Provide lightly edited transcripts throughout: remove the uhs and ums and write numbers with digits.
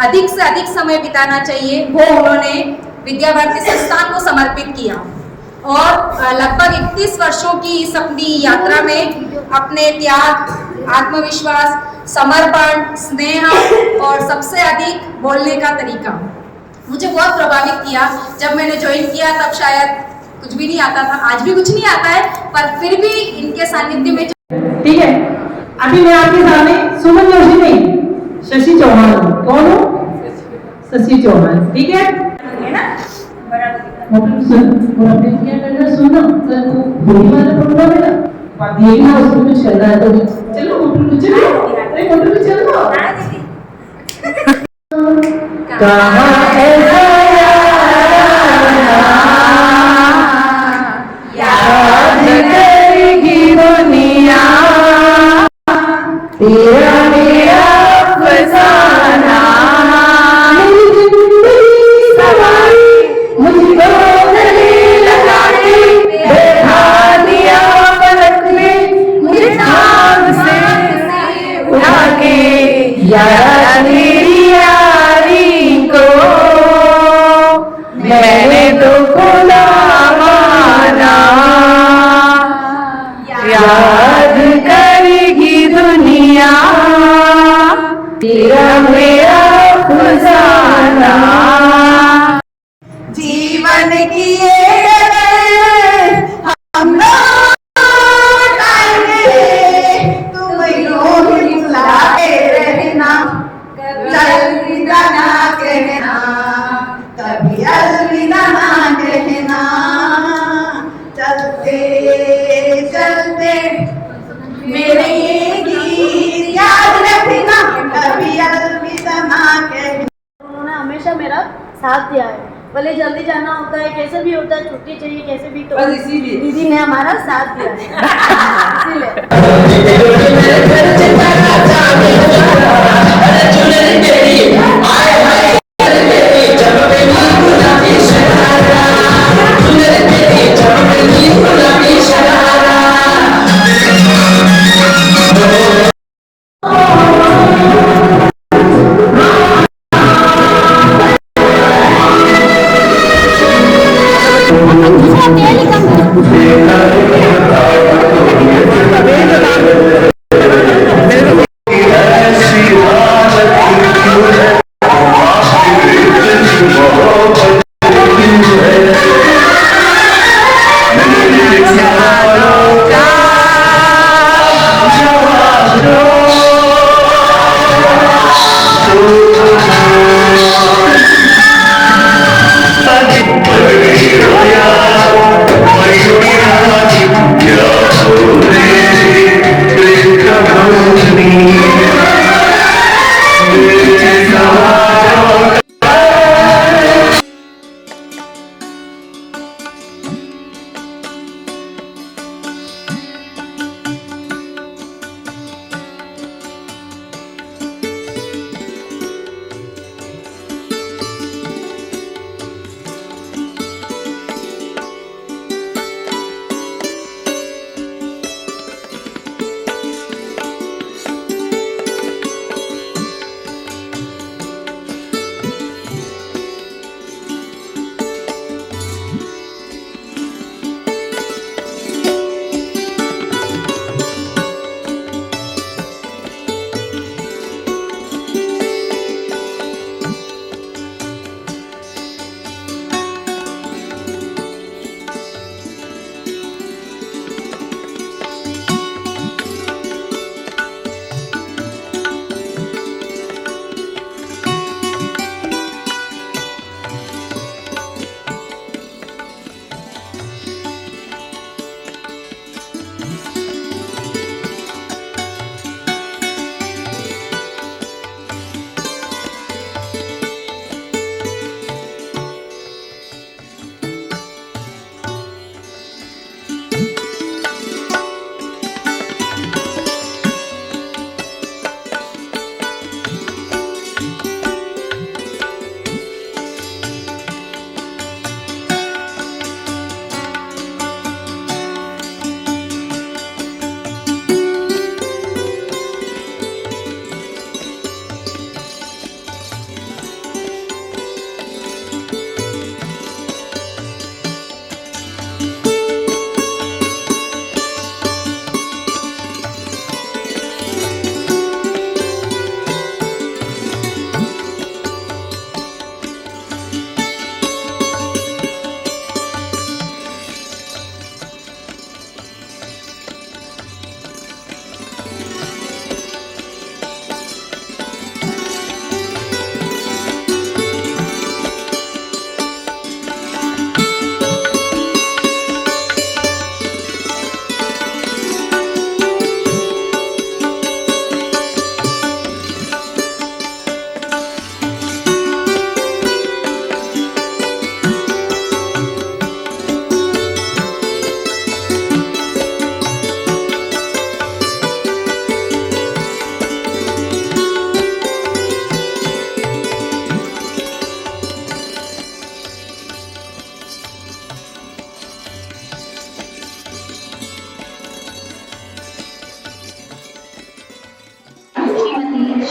अधिक से अधिक समय बिताना चाहिए, वो उन्होंने विद्या भारती संस्थान को समर्पित किया। और लगभग 31 वर्षों की इस अपनी यात्रा में अपने त्याग, आत्मविश्वास, समर्पण, स्नेह और सबसे अधिक बोलने का तरीका मुझे बहुत प्रभावित किया। जब मैंने ज्वाइन किया तब शायद कुछ भी नहीं आता था, आज भी कुछ नहीं आता है, पर फिर भी इनके सानिध्य में ठीक है। अभी मैं आपके सामने सुमन जोशी नहीं, शशि चौहान। कौन हो? शशि चौहान, ठीक है ना सुनो होली वाला प्रोग्राम है ना, देखना उसमें कुछ करना है तो चलो होटल चलो। कहाँ ऐसा याद करेगी दुनिया तेरा मेरा फसाना, मुझको गले लगा के बैठा दिया पलक में, मुझे ठाम से उठा के यार तेरी यारी को मैंने तो खुला माना। याद करेगी दुनिया तेरा मेरा खजाना। जीवन की ये डगर हम लौटाएंगे, तुम यूं ही बुलाते रहना, अलविदा ना कहना, कभी अलविदा ना कहना। चलते चलते मेरे ये गीत याद रखना, कभी अलविदा ना कहना। उन्होंने हमेशा मेरा साथ दिया है, भले जल्दी जाना होता है, कैसे भी होता है, छुट्टी चाहिए कैसे भी, तो बस इसीलिए दीदी ने हमारा साथ दिया है। तेल कम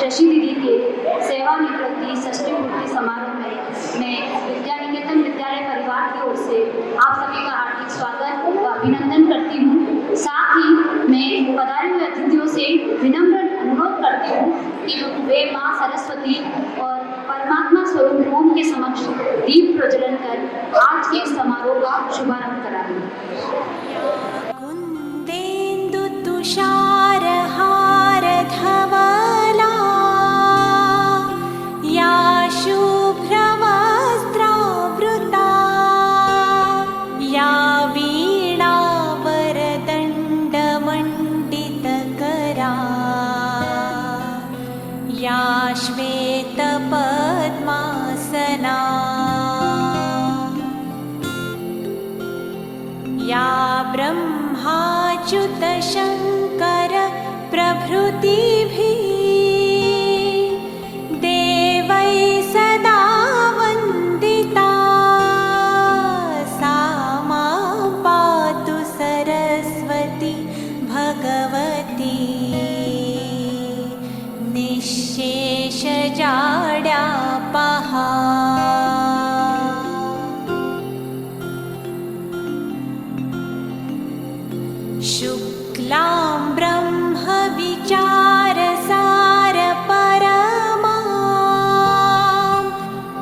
शशि दीदी के सेवानिवृत्ति षष्ठी पूर्ति समारोह में मैं विद्या निकेतन विद्यालय परिवार की ओर से आप सभी का हार्दिक स्वागत व अभिनंदन करती हूँ। साथ ही मैं पधारे हुए अतिथियों से विनम्र अनुरोध करती हूँ कि वे माँ सरस्वती और परमात्मा स्वरूप ओम के समक्ष दीप प्रज्वलन कर आज के इस समारोह का शुभारंभ कराएं। कुन्देन्दु तुषारहारधवला या शुभ्रवस्त्रावृता या वीणावरदण्डमण्डितकरा या श्वेतपद्मासना या ब्रह्माच्युतशङ्कर प्रभृतिभिः देवैः सदा वन्दिता सा मां पातु सरस्वती भगवती निःशेषजाड्यापहा। शुक्लां ब्रह्मविचारसारपरमाम्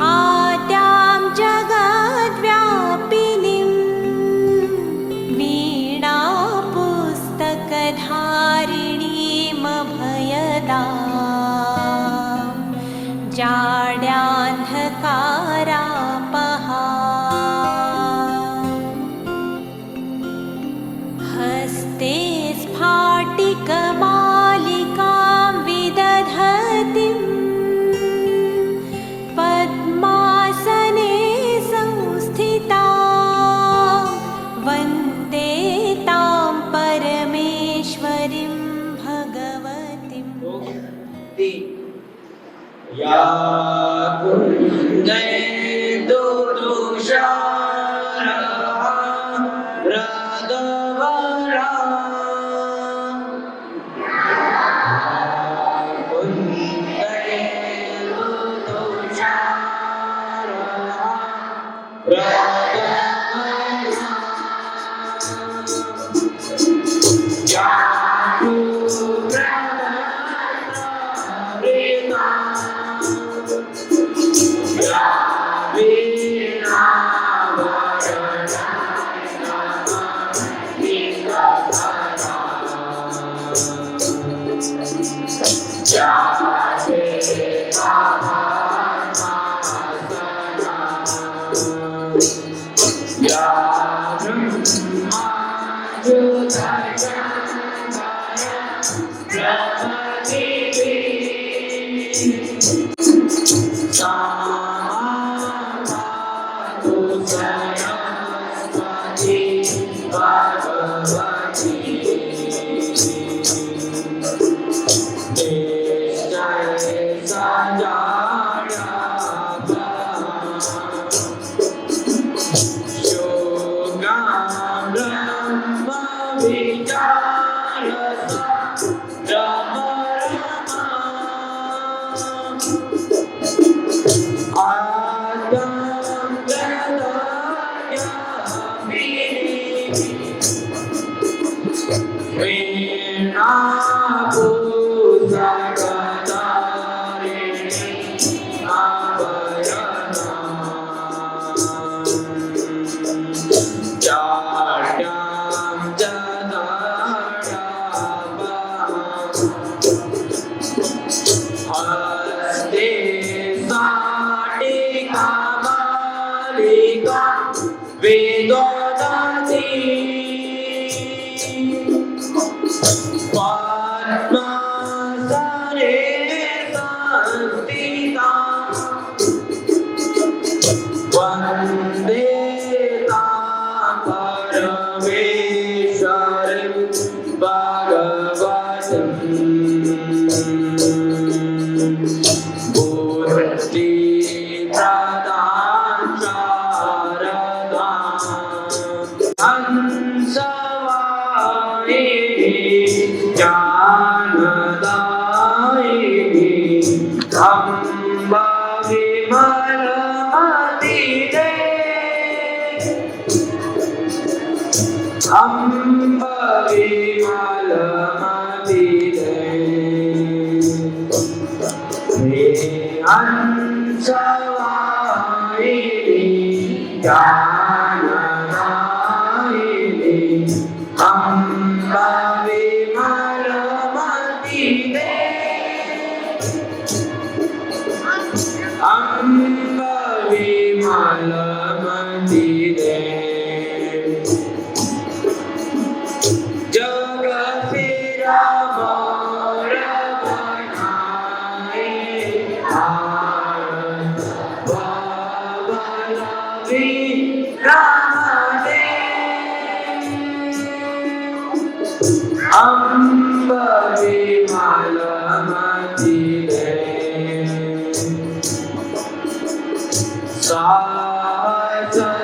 आद्यां जगद्व्यापिनीं वीणापुस्तकधारिणीमभयदां जाड्यान्धकारापहा। हस्ते स्फाटिकमालिकां विदधतीं पद्मासने संस्थिता वन्दे तां परमेश्वरीं भगवतीम्। या कुन्देन्दु तुषारहारधवला ज्ञानदायिनी हंसवाहिनी ज्ञानदायिनी अम्बा विमलमती दे अम्बा विमलमती दे जग फिरा मोर बनाए भारत बाबलवी राम दे अम्बा विमलमती दे साचीला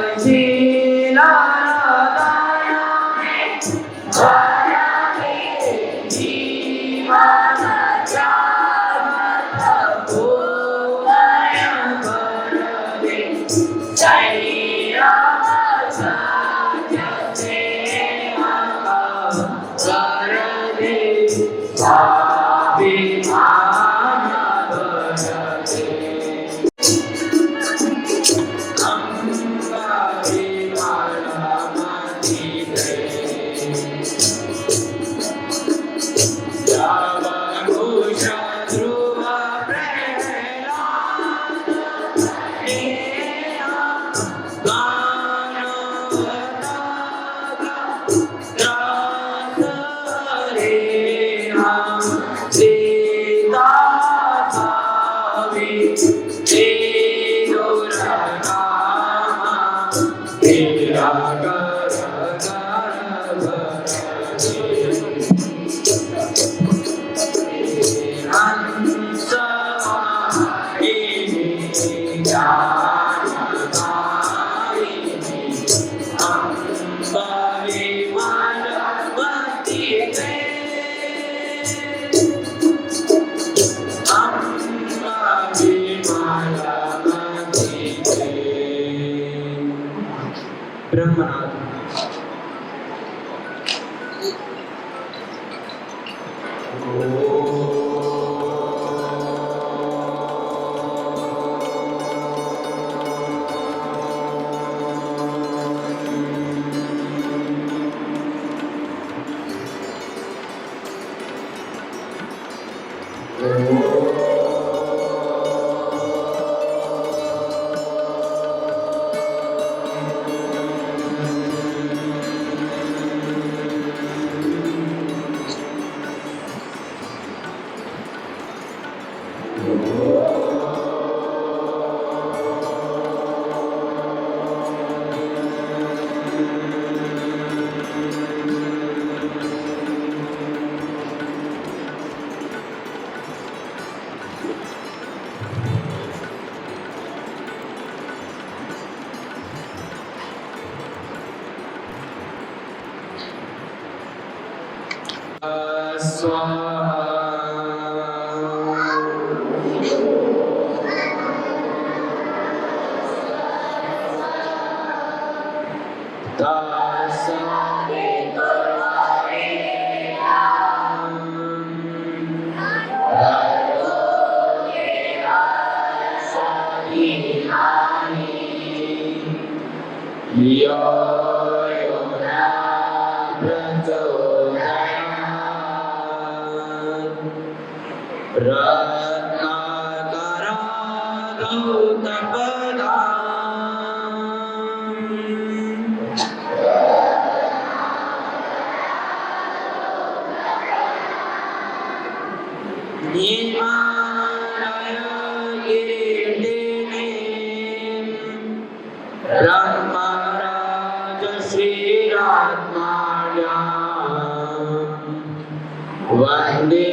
वंदे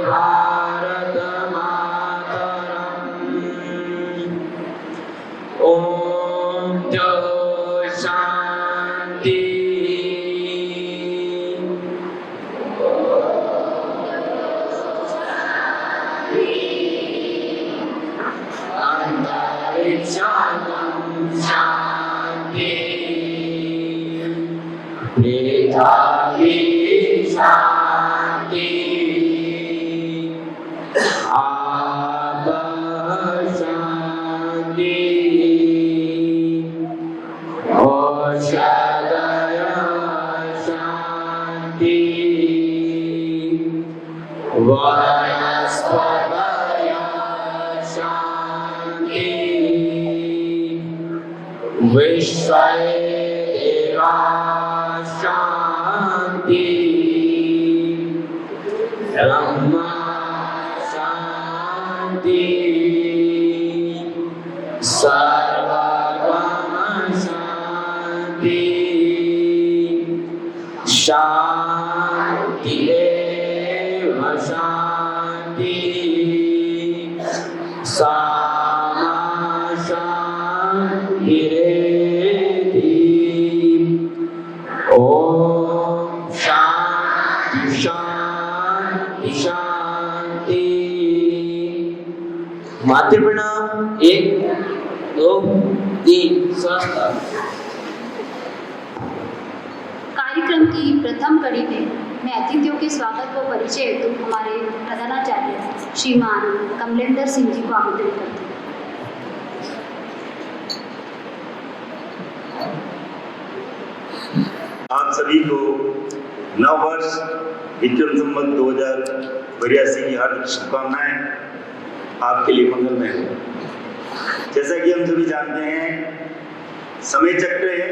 भारत मातरम। ओम जय शांति। अंतरिक्षं शांति। पृथ्वी शांति। वनस्पतय शान्ति विश्वे देवा शान्ति ब्रह्मा शान्ति सर्वगम शान्ति शान्तिरेव शान्ति सामा शान्तिरेति ॐ शान्ति शान्ति शान्ति। मातृ प्रणाम 1 2 3 स्वस्थ। कार्यक्रम की प्रथम कड़ी में मैं अतिथियों के स्वागत व परिचय हेतु हमारे प्रधानाचार्य श्रीमान कमलेंद्र सिंह जी को आमंत्रित करती हूँ। आप सभी को नव वर्ष विक्रम संवत 2082 की हार्दिक शुभकामनाएं आपके लिए मंगलमय हो। जैसा कि हम सभी जानते हैं, समय चक्र है।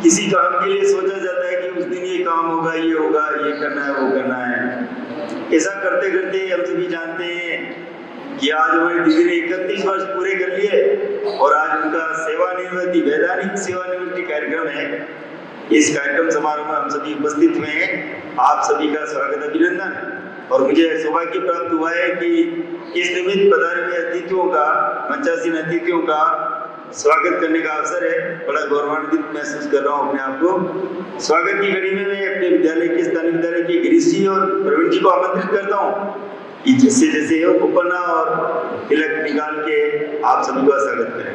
किसी काम के लिए सोचा जाता है कि उस दिन ये काम होगा, ये होगा, ये करना है, वो करना है। ऐसा करते करते हम सभी जानते हैं कि आज हमारी दीदी ने 31 वर्ष पूरे कर लिए और आज उनका सेवानिवृत्ति, वैधानिक सेवानिवृत्ति कार्यक्रम है। इस कार्यक्रम समारोह में हम सभी उपस्थित हुए हैं। आप सभी का स्वागत, अभिनंदन। और मुझे सौभाग्य प्राप्त हुआ है कि इस निमित्त पधारे हुए अतिथियों का, मंचासीन अतिथियों का स्वागत करने का अवसर है। बड़ा गौरवान्वित महसूस कर रहा हूँ अपने आप को। स्वागत की घड़ी में मैं अपने विद्यालय के, स्थानीय विद्यालय के गिरीश जी और प्रवीण जी को आमंत्रित करता हूँ कि जैसे जैसे उपन्ना और तिलक निकाल के आप सभी का स्वागत करें।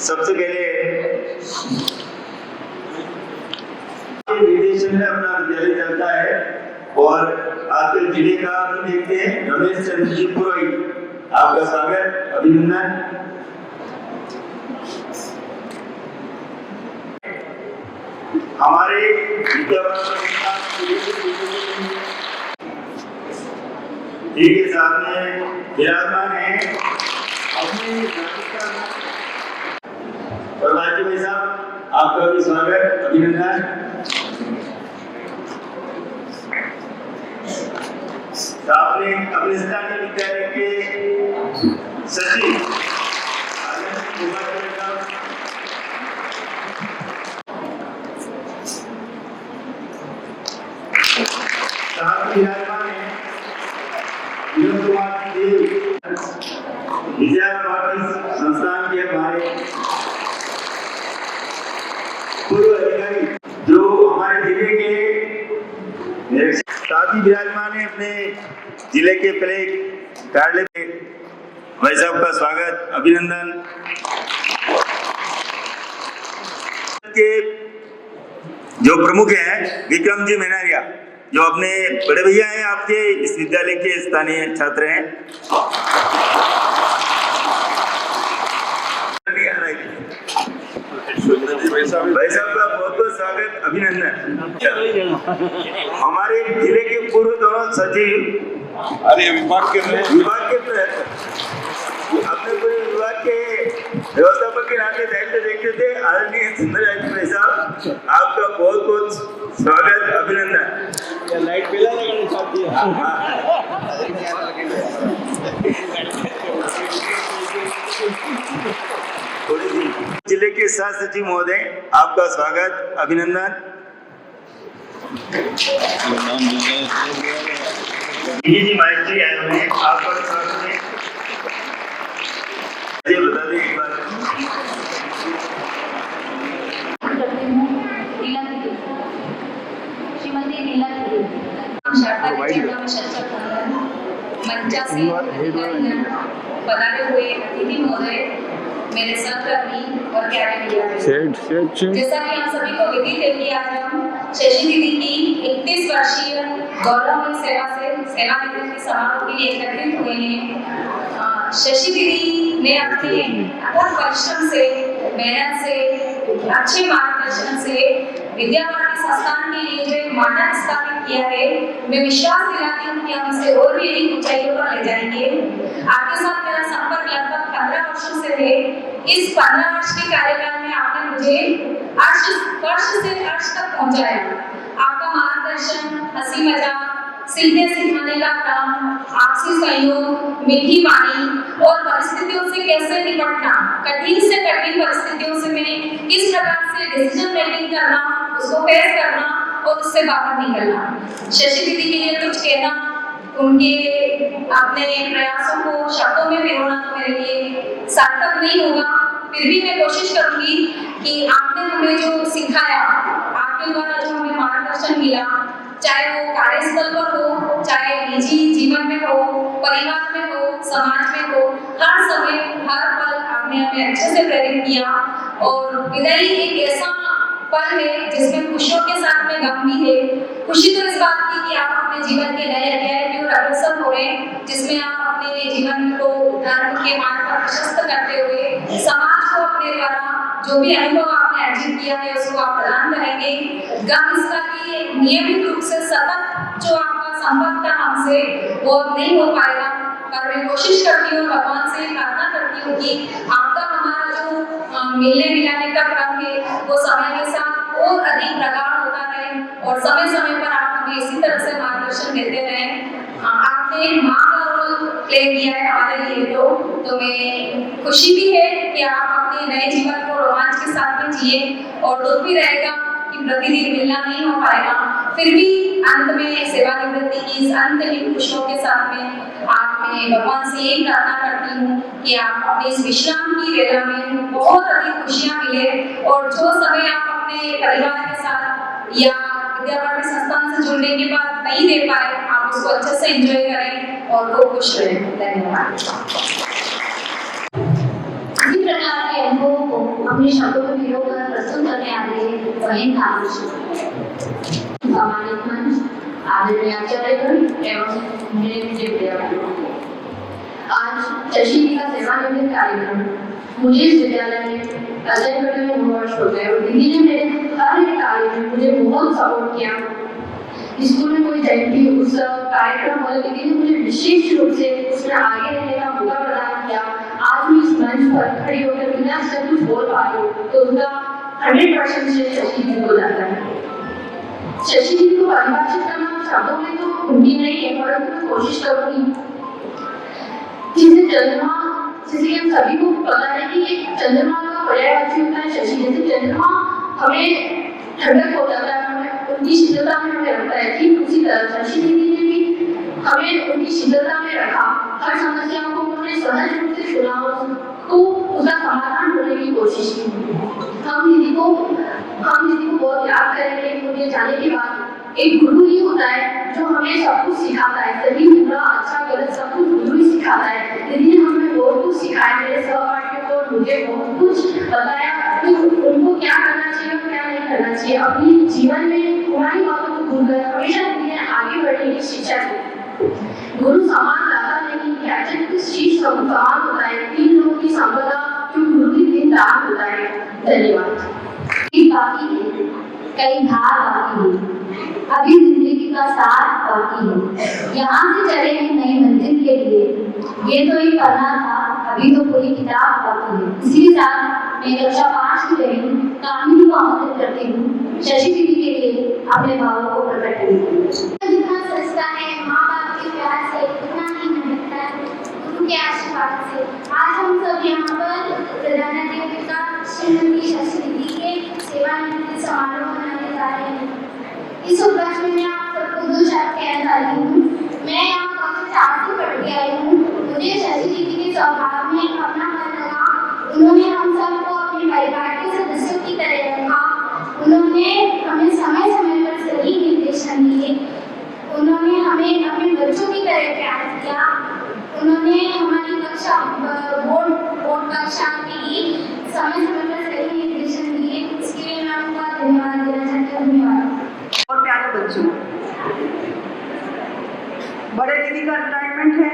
सबसे पहले निर्देशन में अपना विद्यालय चलता है और आपके जिले का भी देखते हैं रमेश चंद्र जी पुरोहित, आपका स्वागत, अभिनंदन। हमारे के साथ में विराजमान है अपने और राज्य भाई साहब, आपका भी स्वागत, अभिनंदन। आपने अपने स्थानीय विद्यालय के सचिव विराजमान है विनोद कुमार देव, विद्या भारती संस्थान के हमारे पूर्व अधिकारी जो हमारे जिले के साथ ही विराजमान है अपने जिले के पहले कार्यालय में। भाई साहब का स्वागत, अभिनंदन। के जो प्रमुख हैं विक्रम जी मेनारिया, जो अपने बड़े भैया हैं आपके, इस विद्यालय के स्थानीय छात्र हैं। भाई साहब का बहुत बहुत स्वागत, अभिनंदन। हमारे जिले के पूर्व दोनों सचिव विभाग के तहत अपने पूरे विभाग के व्यवस्थापक के नाते दायित्व देखते थे आदरणीय सुंदर भाई साहब, आपका बहुत बहुत स्वागत, अभिनंदन। लाइट पिला जिले के सह सचिव महोदय, आपका स्वागत, अभिनंदन। जी माइस्ट्री आए हुए हैं, आपका स्वागत है। बता दें एक बार श्रीमती नीला मंचासी पधारे हुए अतिथि महोदय, मेरे सहकर्मी और प्यारे भैया, जैसा कि हम सभी को विदित है कि आज हम शशि दीदी की 31 वर्षीय गौरवमयी सेवानिवृत्ति समारोह के लिए एकत्रित हुए हैं। शशि दीदी ने अपने अथक परिश्रम से, मेहनत से, अच्छे मार्गदर्शन से विद्या भारती संस्थान के लिए जो एक मानक स्थापित किया है, मैं विश्वास दिलाती हूँ कि हम इसे और भी एक ऊंचाइयों पर ले जाएंगे। आपके साथ मेरा संपर्क लगभग 15 वर्षों से है। इस 15 वर्ष के कार्यकाल में आपने मुझे फर्श से अर्श तक पहुंचाया। आपका मार्गदर्शन, हंसी मजाक, सीखने सिखाने का काम, आपसी सहयोग, मीठी वाणी और परिस्थितियों से कैसे निपटना, कठिन से कठिन परिस्थितियों से मैं किस प्रकार से डिसीजन मेकिंग करना, उसको फेस करना और उससे बाहर निकलना। शशि दीदी के लिए कुछ कहना, उनके अपने प्रयासों को शब्दों में पिरोना तो मेरे लिए सार्थक नहीं होगा। फिर भी मैं कोशिश करूंगी कि आपने हमें जो सिखाया, आपके द्वारा जो हमें मार्गदर्शन मिला, चाहे वो कार्यस्थल पर हो, चाहे निजी जीवन में हो, परिवार में हो, समाज में हो, हर समय हर पल आपने हमें अच्छे से प्रेरित किया। और विदाई एक ऐसा पल है जिसमें खुशियों के साथ में गम भी है। खुशी तो इस बात की कि आप अपने जीवन के नए अध्याय की ओर अग्रसर हो रहे हैं, जिसमें आप अपने जीवन को धर्म के मार्ग पर प्रशस्त करते हुए समाज को अपने द्वारा जो भी अनुभव आपने अर्जित किया है उसको आप प्रदान करेंगे। गम इसका कि नियमित रूप से सतत जो आपका संपर्क था हमसे वो अब नहीं हो पाएगा, पर मैं कोशिश करती हूँ, भगवान से प्रार्थना करती हूँ कि आपका हमारा जो मिलने मिलाने का क्रम है वो समय के साथ और अधिक प्रगाढ़ होता रहे और समय समय पर आप हमें इसी तरह से मार्गदर्शन देते रहें। आपने एक माँ का रोल प्ले किया है हमारे लिए, तो मैं खुशी भी है कि आप अपने नए जीवन को रोमांच के साथ में जिए और दुख भी रहेगा कि प्रतिदिन मिलना नहीं हो पाएगा। फिर भी अंत में सेवानिवृत्ति की इस अंतहीन खुशियों के साथ में मैं भगवान से यही प्रार्थना करती हूँ कि आप अपने इस विश्राम की वेला में बहुत अधिक खुशियाँ मिले और जो समय आप अपने परिवार के साथ या विद्या भारती संस्थान से जुड़ने के बाद नहीं दे पाए, आप उसको अच्छे से एंजॉय करें और खूब खुश रहें। धन्यवाद। इसी प्रकार के अनुभवों को अपने शब्दों में पिरोकर प्रस्तुत करने आ रहे हैं बहन सम्मानित मंच, आदरणीय आचार्यगण एवं मेरे प्रिय बहनों, आज शशि जी का सेवानिवृत्ति कार्यक्रम मुझे इस विद्यालय में अध्ययन करते हुए 9 वर्ष हो गए और दीदी ने मेरे हर एक कार्य में मुझे बहुत सपोर्ट किया। स्कूल में कोई जयंती उत्सव कार्यक्रम हो, दीदी ने मुझे विशेष रूप से उसमें आगे रहने का मौका प्रदान किया। आज मैं इस मंच पर खड़ी होकर बिना सब कुछ बोल पा रही हूँ तो उसका 100% से शशि जी को जाता है। शशि जी को परिभाषित करना शब्दों में तो उनकी नहीं है, परंतु मैं कोशिश करूंगी। जिसे चंद्रमा, जैसे हम सभी को पता है कि एक चंद्रमा का पर्यायवाची होता है शशि। जैसे चंद्रमा हमें ठंडक हो जाता है, हमें उनकी शीतलता में हमें रखता है, ठीक उसी तरह शशि दीदी ने भी हमें उनकी शीतलता में रखा। हर समस्याओं को उन्होंने सहज रूप से सुना और उसका समाधान ढूंढने की कोशिश की। हम दीदी को बहुत याद करेंगे। उनके जाने के बाद एक गुरु ही होता है जो हमें सब कुछ सिखाता है, सही बुरा अच्छा गलत सब कुछ गुरु ही सिखाता है। दीदी ने हमें बहुत कुछ सिखाया, मेरे सहपाठियों को मुझे बहुत कुछ बताया कि उनको क्या करना चाहिए और क्या नहीं करना चाहिए अपनी जीवन में। हमारी बातों को भूलकर हमेशा दीदी ने आगे बढ़ने की शिक्षा दी। गुरु समान दाता नहीं, याचक शीश समान होता है। 3 लोगों की संपदा जो गुरु की 3 दान होता है। धन्यवाद। बाकी है, कई धार बाकी है, अभी जिंदगी का सार बाकी है। यहाँ से चले हैं नई मंजिल के लिए, ये तो एक पन्ना था, अभी तो पूरी किताब बाकी है। इसी के साथ मैं कक्षा 5 की बहन कामिनी को आमंत्रित करती हूँ शशि दीदी के लिए अपने भावों को प्रकट करने। जितना सस्ता है माँ बाप के प्यार से, उतना ही महत्ता है गुरु के आशीर्वाद से। आज हम सब यहाँ पर प्रधानाध्यापिका श्रीमती शशि दीदी के सेवानिवृत्ति समारोह मनाने जा रहे हैं। इस उपलक्ष्य में आप सबको 2 शब्द कहना चाहती हूँ। मैं यहाँ कक्षा 4 से पढ़ के आई हूँ। मुझे शशि दीदी के स्वभाव में अपना मन लगा। उन्होंने हम सबको अपने परिवार के सदस्यों की तरह रखा। उन्होंने हमें समय समय पर सही निर्देशन दिए। उन्होंने हमें अपने बच्चों की तरह प्यार किया। उन्होंने हमारी कक्षा बोर्ड कक्षा की समय समय पर सही निर्देशन दिए। इसके लिए मैं उनका धन्यवाद देना चाहती हूँ। धन्यवाद। और प्यारे बच्चों, बड़े दीदी का रिटायरमेंट है,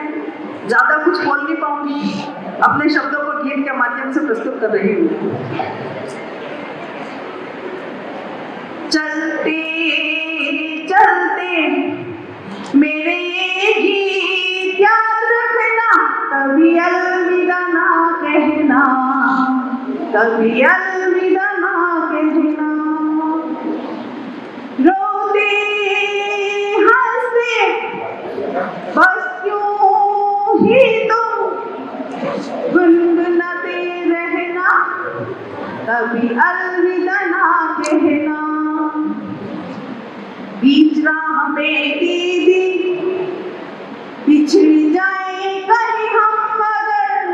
ज़्यादा कुछ बोल नहीं पाऊंगी, अपने शब्दों को गीत के माध्यम से प्रस्तुत कर रही हूँ। चलते चलते मेरे ये गीत याद रखना, कभी अलविदा ना कहना, कभी अलविदा ना कहना। रोते हंसते बस यूं ही तुम गुनगुनाते रहना, कभी अलविदा ना कहना। बीच राह में दीदी बिछड़ जाए कहीं हम मगर,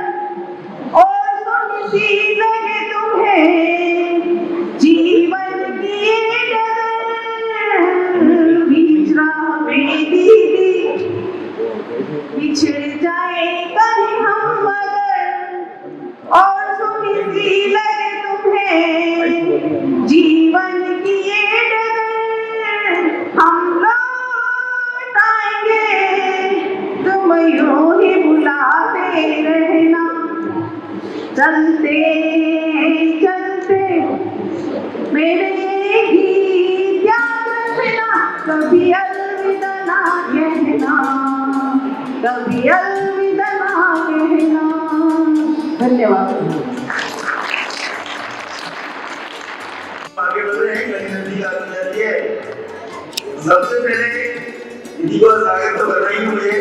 और सुन सी लगे तुम्हें जीवन की ये डगर। बीच राह में दीदी बिछड़ जाए कहीं हम मगर, और सुन सी लगे तुम्हें जीवन की ये डगर। हम लौट आएंगे तुम यूं ही बुलाते रहना, चलते चलते मेरे गीत याद रखना, कभी अलविदा ना कहना, कभी अलविदा ना कहना। धन्यवाद। आगे बढ़ रहे हैं, नई नदी आती जाती है। सबसे पहले दीदी को स्वागत तो करना ही मुझे,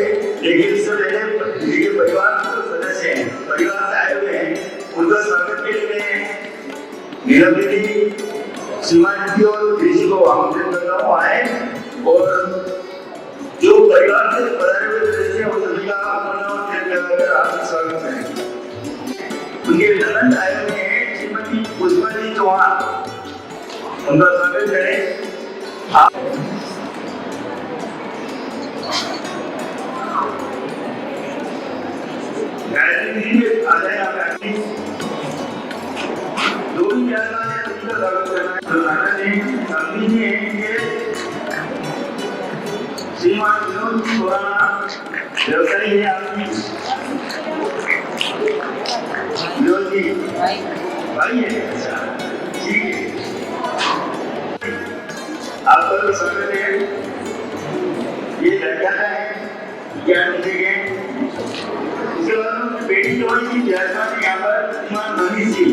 लेकिन इससे पहले दीदी के परिवार के जो सदस्य हैं, परिवार से आए हुए हैं, उनका स्वागत के लिए मैं नीलम दीदी, सीमा दीदी और कृषि को आमंत्रित कर रहा हूँ आए, और जो परिवार से पधारे हुए सदस्य हैं, वो सभी का लगाकर आपका स्वागत करें। उनके ननद आए हुए हैं श्रीमती पुष्पा जी चौहान, उनका स्वागत करें। गायत्री जी आ जाए आप, दो ही मेहमान हैं, सभी का स्वागत करना है। प्रधान जी अभी जी हैं, श्रीमान विनोद खुराना व्यवसायी है आपकी, विनोद जी भाई है, अच्छा ठीक है, आपका भी स्वागत है। ये लड़का है क्या मिलेंगे, उसके बाद बेटी जो है जैसा यहाँ पर श्रीमान मनीष जी,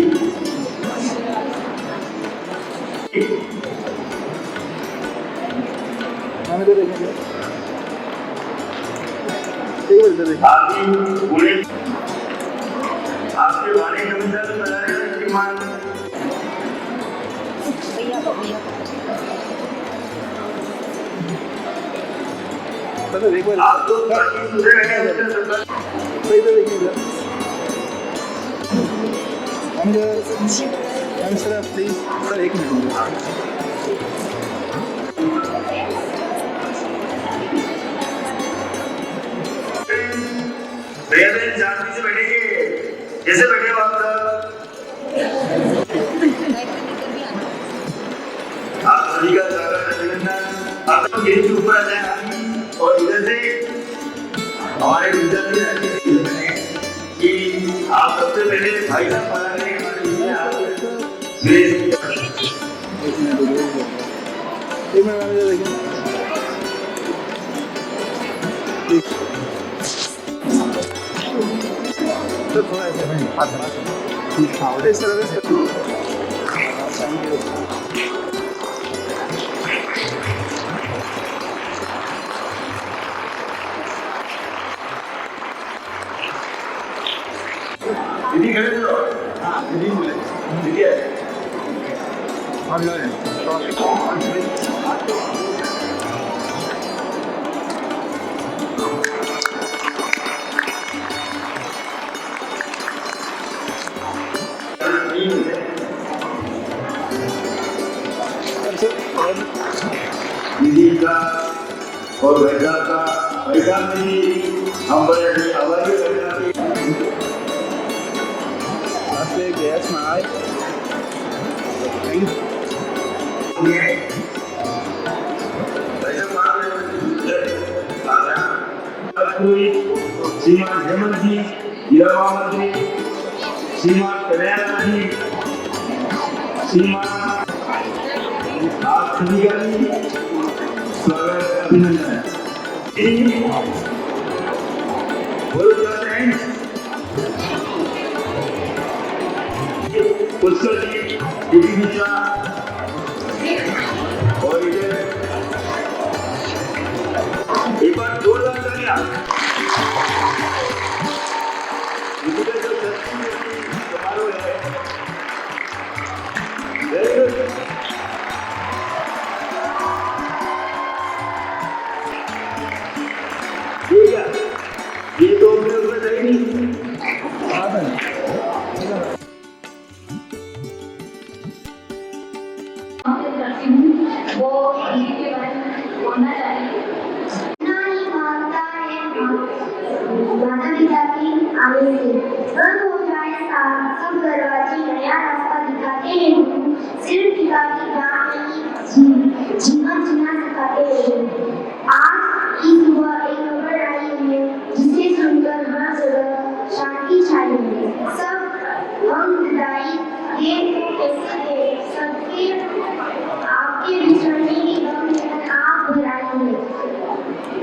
आपकी पूरे आपके वाले जमींदार से बता रहे हैं श्रीमान आप तो दूसरे सर प्लीज सर एक मिनट भैया बहन शांति से बैठेंगे, जैसे बैठे हो आप सब। आप सभी का स्वागत है, अभिनंदन। आप लोग गेट के ऊपर आ जाए और इधर से हमारे विद्यार्थी कि आप सबसे पहले भाई साहब पढ़ा रहे हैं हमारे तो थोड़ा ऐसे दीदी खड़े थे, दीदी बोले दीदी है हम जा रहे हैं। दीदी का और वैसा का वैसा भी हम बड़े आवाज़ गैस में आए श्रीमान हेमंत जी, युवा मंत्री श्रीमान कल्याण जी, श्रीमान आप आप सभी का स्वागत अभिनंदन है। बोलो क्या हैं पुष्कर जी, दीदी मिश्रा और इधर एक बार जोरदार तालियां। इधर जो समारोह है ये तो उसमें सही नहीं। करती हूँ वो हिंदी के बारे में बोलना चाहिए। माता पिता की आने से बंद हो जाए सब दरवाजे नया रास्ता दिखाते हैं गुरु, सिर्फ पिता की बात नहीं जीवन जीना सिखाते हैं। आज की सुबह एक खबर आई है जिसे सुनकर हर जगह शांति छाई है। सब हम विदाई देव को कैसे थे सबके आपके बिछड़ने की गम आप भराएंगे।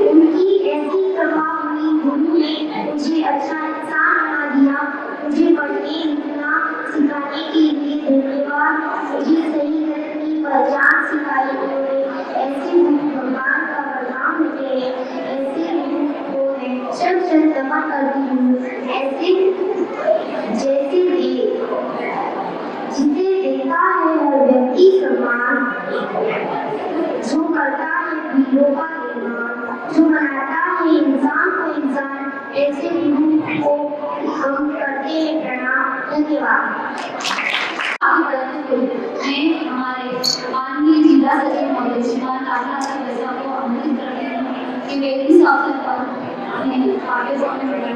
उनकी ऐसी कृपा हुई गुरु ने मुझे अच्छा इंसान बना दिया। मुझे पढ़ने लिखना सिखाने के लिए धन्यवाद। मुझे सही गलत की पहचान सिखाई उन्होंने। ऐसे गुरु भगवान का प्रणाम होते हैं। ऐसे गुरु को मैं क्षण क्षण नमन करती हूँ। ऐसे जैसे जिसे देता है हर व्यक्ति सम्मान, जो करता है वीरों का निर्माण, जो बनाता है इंसान को इंसान, ऐसे गुरु को हम करते हैं प्रणाम। धन्यवाद। मैं हमारे माननीय जिला सचिव महोदय श्रीमान काला वैसा को आमंत्रित करते हैं कि वे इस अवसर पर हमें आगे बढ़ने में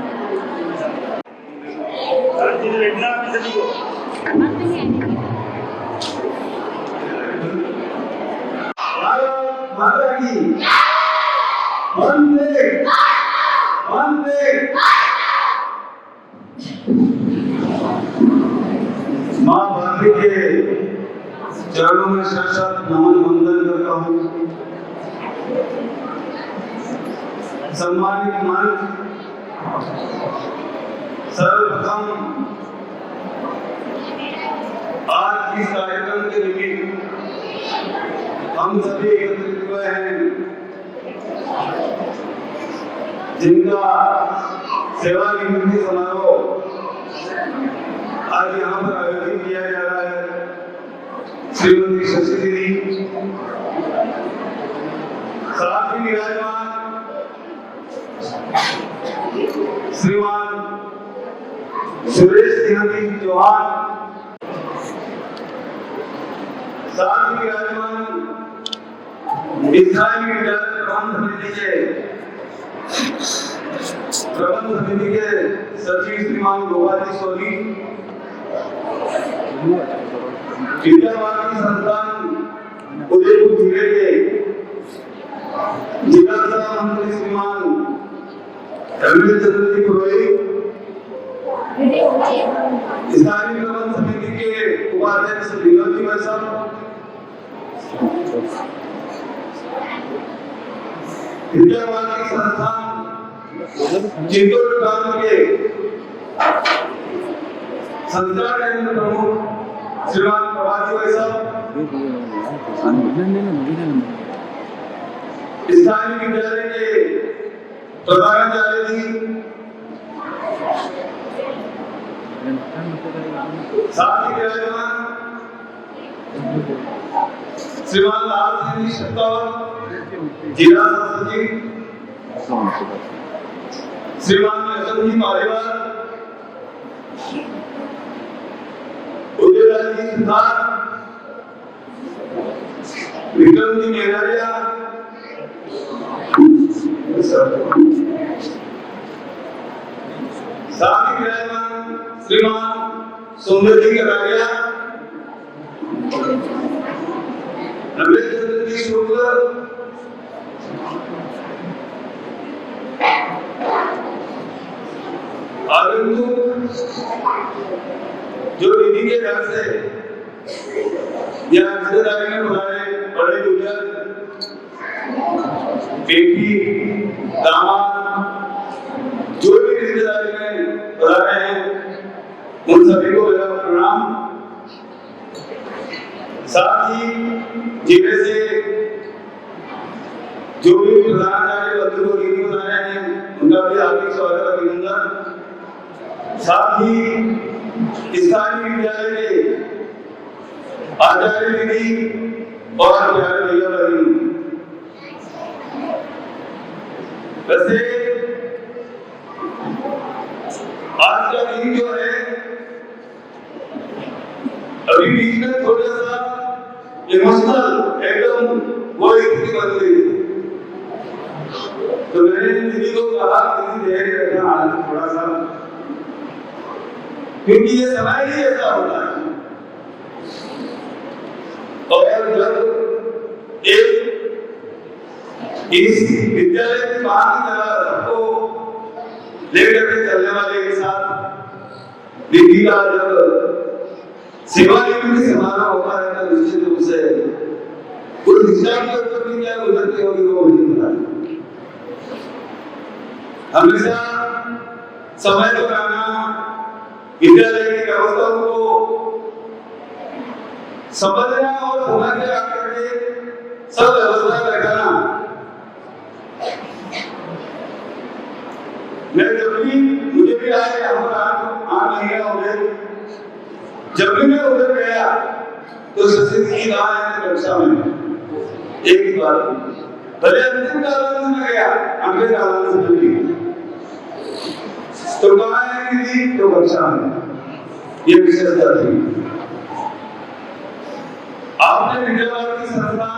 माता की वंदे वंदे। माँ भारती के चरणों में शत नमन वंदन करता हूँ। सम्मानित मंच, सर्वप्रथम आज इस कार्यक्रम के निमित्त हम सभी एकत्रित हुए हैं जिनका सेवा निवृत्ति समारोह आज यहाँ पर आयोजित किया जा रहा है। श्रीमती शशि दीदी, साथ ही विराजमान श्रीमान सुरेश सिंह चौहान, साथ ही विराजमान इस्लामी विद्यालय प्रबंध समिति के सचिव श्रीमान गोपाल जी सोनी, विद्या भारती संस्थान उदयपुर जिले के जिला सभा मंत्री श्रीमान रविंद्र चंद्र जी पुरोहित, इस्लामी प्रबंध समिति के उपाध्यक्ष विनोद जी वैश्य, विद्या भारती संस्थान चित्तौड़ ग्राम के संचार केंद्र प्रमुख श्रीमान प्रभाजी वैश्य, स्थानीय विद्यालय के प्रधानाचार्य जी, साथ ही विराजमान श्रीमान लाल सिंह शक्तौर जिला सचिव, श्रीमान लक्ष्मण जी पालीवाल, उदयलाल जी सुधार, विक्रम जी मेहरारिया, साथ ही विराजमान श्रीमान सुंदर जी करारिया, रमेश चंद्र जी शुक्ल, जो दीदी के घर से या रिश्तेदारी में बुलाए बड़े बुजुर्ग, बेटी, दामाद, जो भी रिश्तेदारी में बुला रहे हैं, उन सभी को मेरा प्रणाम। साथ ही जिले से जो भी प्रधानाचार्य बंधु को गिरी बना रहे हैं, उनका भी हार्दिक स्वागत अभिनंदन। साथ ही स्थानीय विद्यालय के आचार्य दीदी और प्यारे भैया बहन, वैसे आज का दिन जो है अभी बीच में थोड़ा सा इमोशनल एकदम वो स्थिति बन गई, तो मैंने दीदी को कहा दीदी धैर्य रखना आज थोड़ा सा, क्योंकि ये समय ही ऐसा होता है। और जब एक इस विद्यालय की बात की तरह सबको लेकर के चलने वाले के साथ दीदी का जब सेवानिवृत्ति समारोह होता है तो निश्चित रूप से उस दिशा के ऊपर भी क्या गुजरती होगी वो मुझे पता नहीं। हमेशा समय लगाना, विद्यालय की व्यवस्थाओं को समझना और समझ के आकर के सब व्यवस्था बैठाना। मैं जब भी मुझे भी आए यहाँ पर 8 महीने हो गए, जब भी मैं उधर गया तो सरस्वती जी कहाँ है कक्षा में, एक ही बात, भले अंतिम काल में गया, अगले काल में भी तो कहाँ है दीदी, तो कक्षा में। ये विशेषता थी। आपने विद्यावारिधी संस्था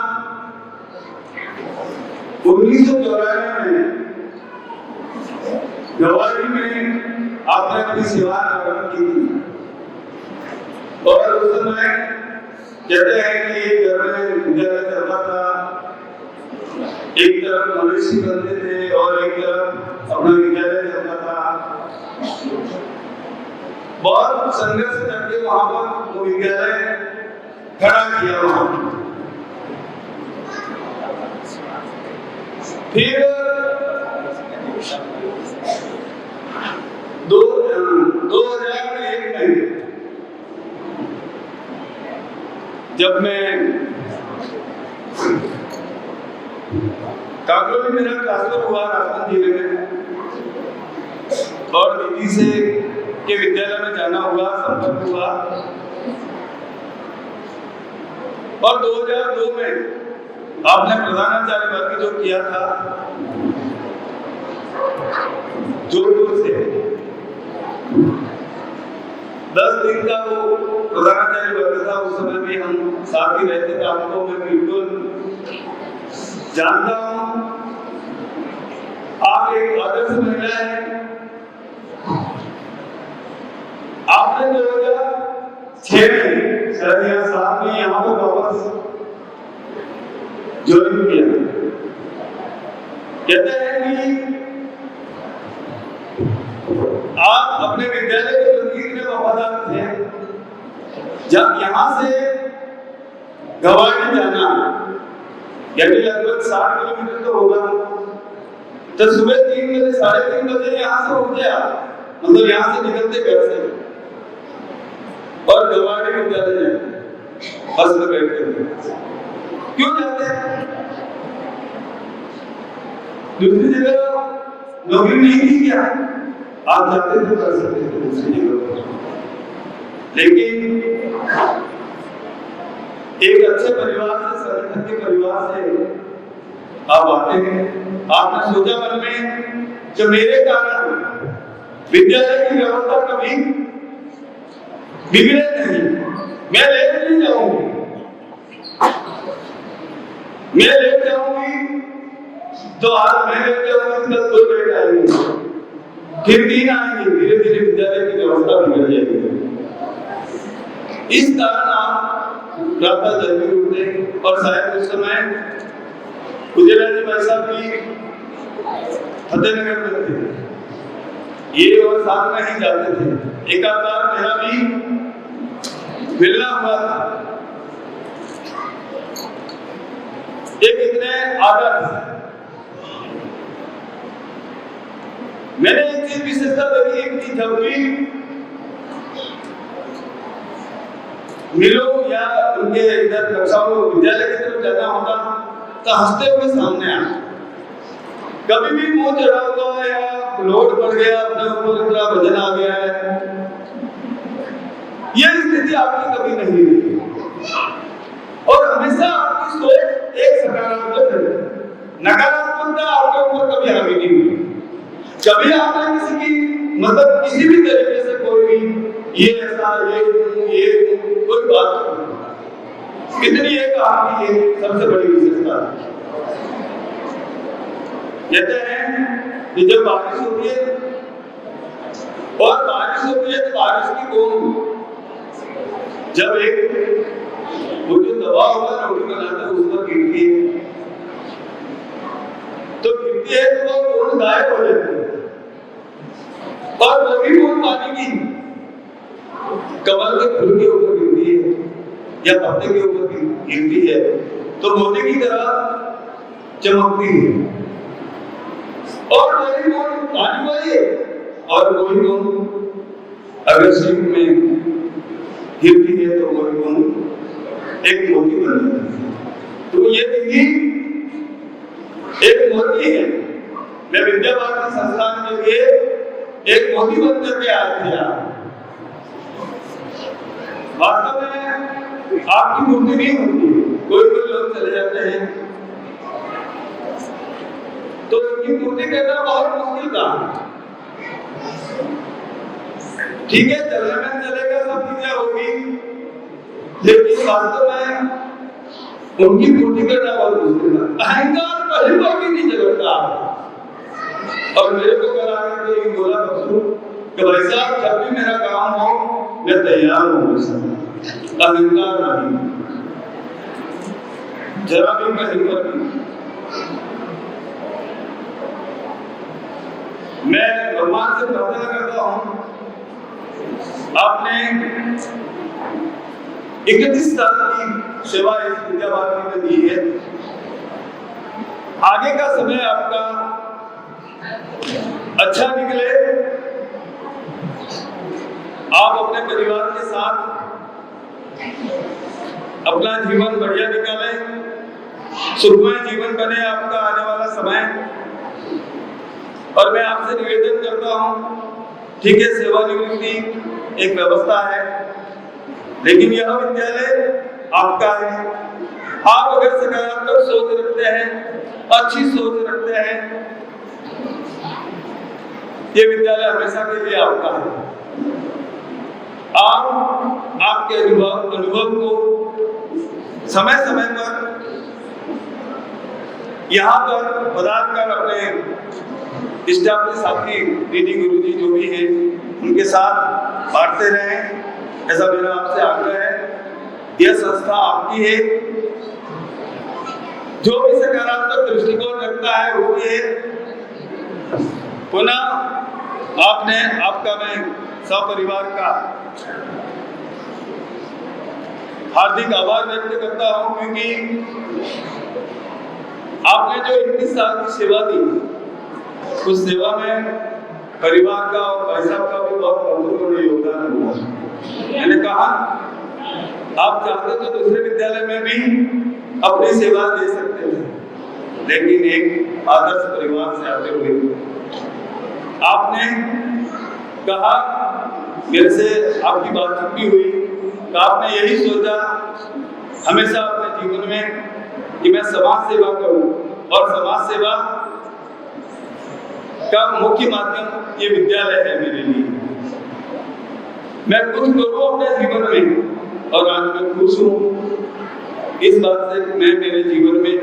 1994 में गवारी में आपने अपनी सेवा आरंभ की थी, और उस समय कहते हैं कि एक घर में विद्यालय चलता था, एक तरफ मनुष्य बनते थे और एक तरफ अपना विद्यालय चलता था। बहुत संघर्ष करके वहां पर वो विद्यालय खड़ा किया वहां। फिर 2001 में जब मैं काकरोली में मेरा ट्रांसफर हुआ राजस्थान जिले में, और दीदी से के विद्यालय में जाना हुआ, संपर्क हुआ, और 2002 में आपने प्रधानाचार्य पद जो किया था जोधपुर से 10 दिन का वो प्रधानाचार्य पद था। उस समय भी हम साथ ही रहते थे, आपको मैं बिल्कुल जानता हूँ। आप एक आदर्श महिला है। आपने 2006 में शायद या 7 में यहाँ पर वापस ज्वाइन किया। कहते हैं कि आप अपने विद्यालय के प्रति इतने वफादार थे, जब यहाँ से गवारी जाना यानी लगभग 60 किलोमीटर तो होगा, तो सुबह 3 बजे 3:30 बजे यहाँ से उठ गया, मतलब यहाँ से निकलते घर से और गवारी विद्यालय जाए बस में बैठते थे। क्यों जाते हैं? दूसरी जगह नौकरी नहीं थी क्या? आप जाते थे, कर सकते थे दूसरी जगह, लेकिन एक अच्छे परिवार से, संगठन के परिवार से आप आते हैं। आपने सोचा मन में कि मेरे कारण विद्यालय की व्यवस्था कभी बिगड़े नहीं, मैं लेट नहीं जाऊंगी, मैं लेट जाऊंगी तो आज मैं लेट जाऊंगी, कल 2 लेट आएंगे, फिर 3 आएंगे, धीरे धीरे विद्यालय की व्यवस्था बिगड़ जाएगी। इस कारण आप प्रातः जल्दी उठते, और शायद उस समय उजला जी भाई साहब भी फतेहनगर में थे, ये और साथ में ही जाते थे। एक आध बार मेरा भी मिलना हुआ था। एक इतने आदर्श। मैंने एक चीज विशेषता देखी कि जब भी मिलो या उनके इधर कक्षाओं विद्यालय की तरफ जाना होता तो हंसते हुए सामने आना। कभी भी मुंह चढ़ा हुआ है या लोड बढ़ गया, अपने ऊपर इतना वजन आ गया है, यह स्थिति आपकी कभी नहीं हुई। और हमेशा आपकी सोच एक सकारात्मक है, नकारात्मकता आपके ऊपर कभी हावी नहीं हुई। कभी आपने किसी की मतलब किसी भी तरीके से कोई भी ये ऐसा ये कोई बात नहीं। कितनी एक आपकी एक सबसे बड़ी विशेषता है। कहते हैं कि जब बारिश होती है और बारिश होती है तो बारिश की बूंद जब एक वो जो दवा हुआ रोटी बनाता है उस पर गिरती है तो गिरती है तो वो बूंद गायब हो जाती है और वही बूंद पानी की कमल के फूल के ऊपर गिरती है या पत्ते के ऊपर गिरती है तो मोती की तरह चमकती है। और वही बूंद पानी वाली है और वही बूंद अगर सिंक में गिरती है तो वही बूंद एक मोती बन जाती है। तो ये देखिए एक मोती है। मैं विद्या भारती संस्थान के लिए एक मोती बन करके आया था। वास्तव में आपकी मूर्ति नहीं होती, कोई लोग चले जाते हैं तो उनकी पूर्ति करना बहुत मुश्किल काम है। ठीक है, चलने में चलेगा, सब चीजें होगी, लेकिन वास्तव में उनकी पूर्ति करना बहुत मुश्किल है। अहंकार पहली बार भी नहीं चलता। और मेरे को कल आकर के ये बोला बच्चों कि भाई साहब जब भी मेरा काम हो मैं तैयार हूँ। अहंकार नहीं, जरा भी कहीं पर नहीं। मैं भगवान से प्रार्थना करता हूं आपने 31 साल की सेवा इस विद्या भारती में दी है। आगे का समय आपका अच्छा निकले, आप अपने परिवार के साथ अपना जीवन बढ़िया निकालें, सुखमय जीवन बने आपका आने वाला समय। और मैं आपसे निवेदन करता हूं, ठीक है सेवानिवृत्ति एक व्यवस्था है, लेकिन यह विद्यालय आपका है। आप अगर सकारात्मक सोच रखते हैं, अच्छी सोच रखते हैं, ये विद्यालय हमेशा के लिए आपका है। आप आपके अनुभव को समय समय पर यहाँ पर पधार कर अपने स्टाफ के साथी दीदी गुरुजी जो भी हैं उनके साथ बांटते रहें, ऐसा मेरा आपसे आग्रह है। यह संस्था आपकी है, जो भी सकारात्मक दृष्टिकोण रखता है वो ये पुनः आपका मैं सपरिवार का हार्दिक आभार व्यक्त करता हूं, क्योंकि आपने जो 21 साल की सेवा दी उस सेवा में परिवार का और भाई साहब का भी बहुत महत्वपूर्ण योगदान हुआ। मैंने कहा आप चाहते तो दूसरे विद्यालय में भी अपनी सेवा दे सकते थे, लेकिन एक आदर्श परिवार से आते हुए आपने कहा, मेरे से आपकी बातचीत भी हुई, तो आपने यही सोचा हमेशा अपने जीवन में कि मैं समाज सेवा करूं, और समाज सेवा का मुख्य माध्यम ये विद्यालय है मेरे लिए। मैं कुछ करूं अपने जीवन में, और आज मैं खुश हूं इस बात से कि मैं मेरे जीवन में